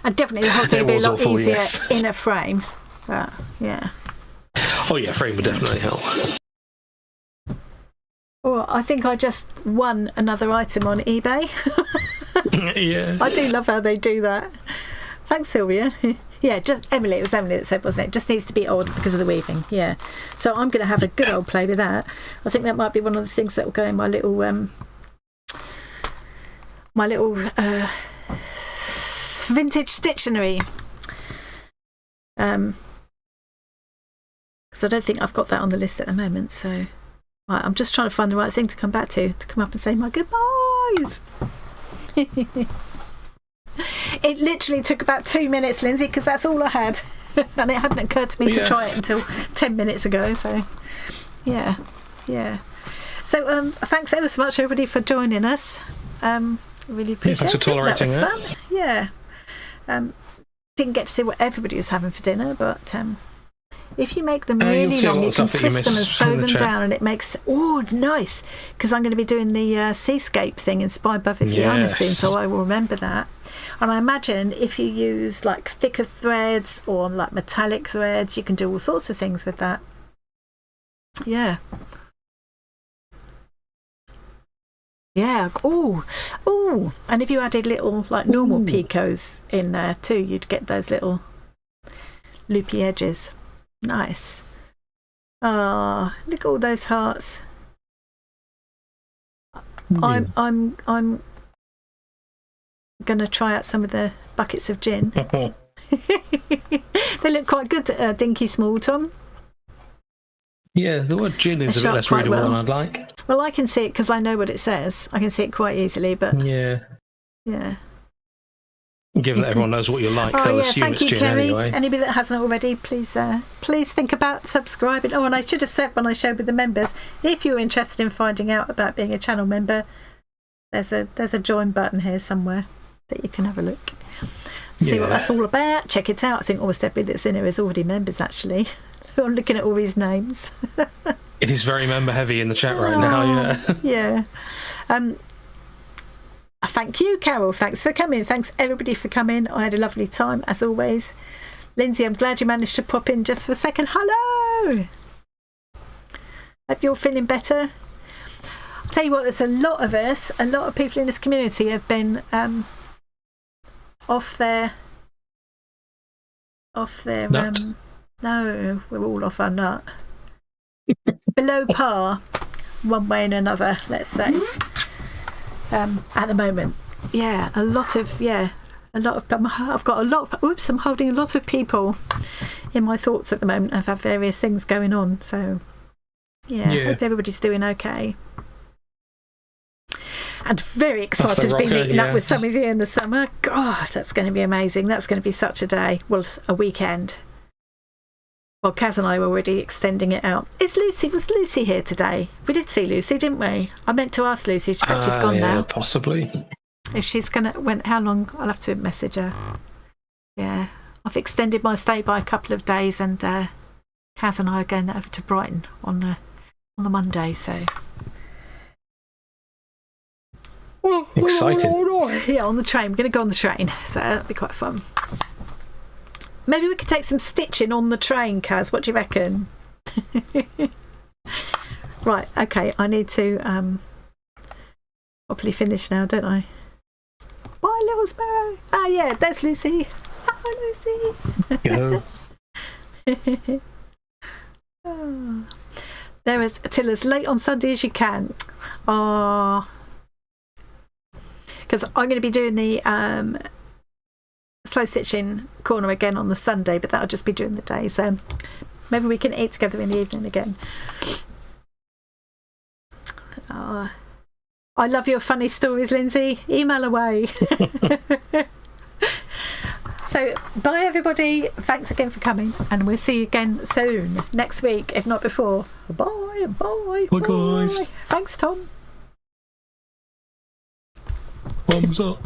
And definitely the whole thing would be a lot easier in a frame. But, yeah. Oh yeah, frame would definitely help. Oh, I think I just won another item on eBay. Yeah. I do love how they do that. Thanks, Sylvia. Yeah, Emily. It was Emily that said, wasn't it? It just needs to be odd because of the weaving. Yeah. So I'm going to have a good old play with that. I think that might be one of the things that will go in my little vintage stationery. Because I don't think I've got that on the list at the moment. So I'm just trying to find the right thing to come back to come up and say my goodbyes. It literally took about 2 minutes, Lindsay, because that's all I had. And it hadn't occurred to me to try it until 10 minutes ago. So, yeah. So, thanks ever so much, everybody, for joining us. Really appreciate thanks for tolerating it. That was fun. Yeah. Didn't get to see what everybody was having for dinner, but if you make them really long, you can twist them and sew them down, and it makes nice. Because I'm going to be doing the seascape thing in Spy Above Fiona soon, so I will remember that. And I imagine if you use like thicker threads or like metallic threads, you can do all sorts of things with that. Yeah. Yeah. Oh. And if you added little like normal picos in there too, you'd get those little loopy edges. Nice. Oh, look at all those hearts. I'm gonna try out some of the buckets of gin. They look quite good, Dinky Small Tom. Yeah, the word gin is a bit less readable than I'd like. Well, I can see it because I know what it says. I can see it quite easily, but yeah. Given that everyone knows what you like, they'll assume it's gin Kerry. anyway. Anybody that hasn't already, please think about subscribing. Oh, and I should have said when I showed with the members, if you're interested in finding out about being a channel member, there's a join button here somewhere that you can have a look. See what that's all about. Check it out. I think almost everybody that's in here is already members, actually. I'm looking at all these names. It is very member heavy in the chat right now, yeah. Thank you, Carol. Thanks for coming. Thanks, everybody, for coming. I had a lovely time, as always. Lindsay, I'm glad you managed to pop in just for a second. Hello! Hope you're feeling better. I'll tell you what, there's a lot of people in this community have been off their nut. No, we're all off our nut. Below par, one way and another, let's say. At the moment, I've got a lot of, I'm holding a lot of people in my thoughts at the moment. I've had various things going on, so I hope everybody's doing okay. And very excited to be meeting up with some of you in the summer. God, that's going to be amazing. That's going to be such a day. Well, a weekend. Well, Kaz and I were already extending it out. Was Lucy here today? We did see Lucy, didn't we? I meant to ask Lucy. She's gone now. Possibly. If she's how long? I'll have to message her. Yeah. I've extended my stay by a couple of days, and Kaz and I are going over to Brighton on the Monday, so Exciting. Yeah, on the train. We're going to go on the train, so that'll be quite fun. Maybe we could take some stitching on the train, Kaz. What do you reckon? Right, okay, I need to properly finish now, don't I? Bye, little sparrow. Ah, yeah, there's Lucy. Hi, Lucy. Go. Oh. There is till as late on Sunday as you can. Because I'm going to be doing the slow stitching corner again on the Sunday, but that'll just be during the day. So maybe we can eat together in the evening again. I love your funny stories, Lindsay. Email away. So, bye everybody. Thanks again for coming, and we'll see you again soon, next week, if not before. Bye, bye, Bye, guys. Thanks, Tom. Thumbs up.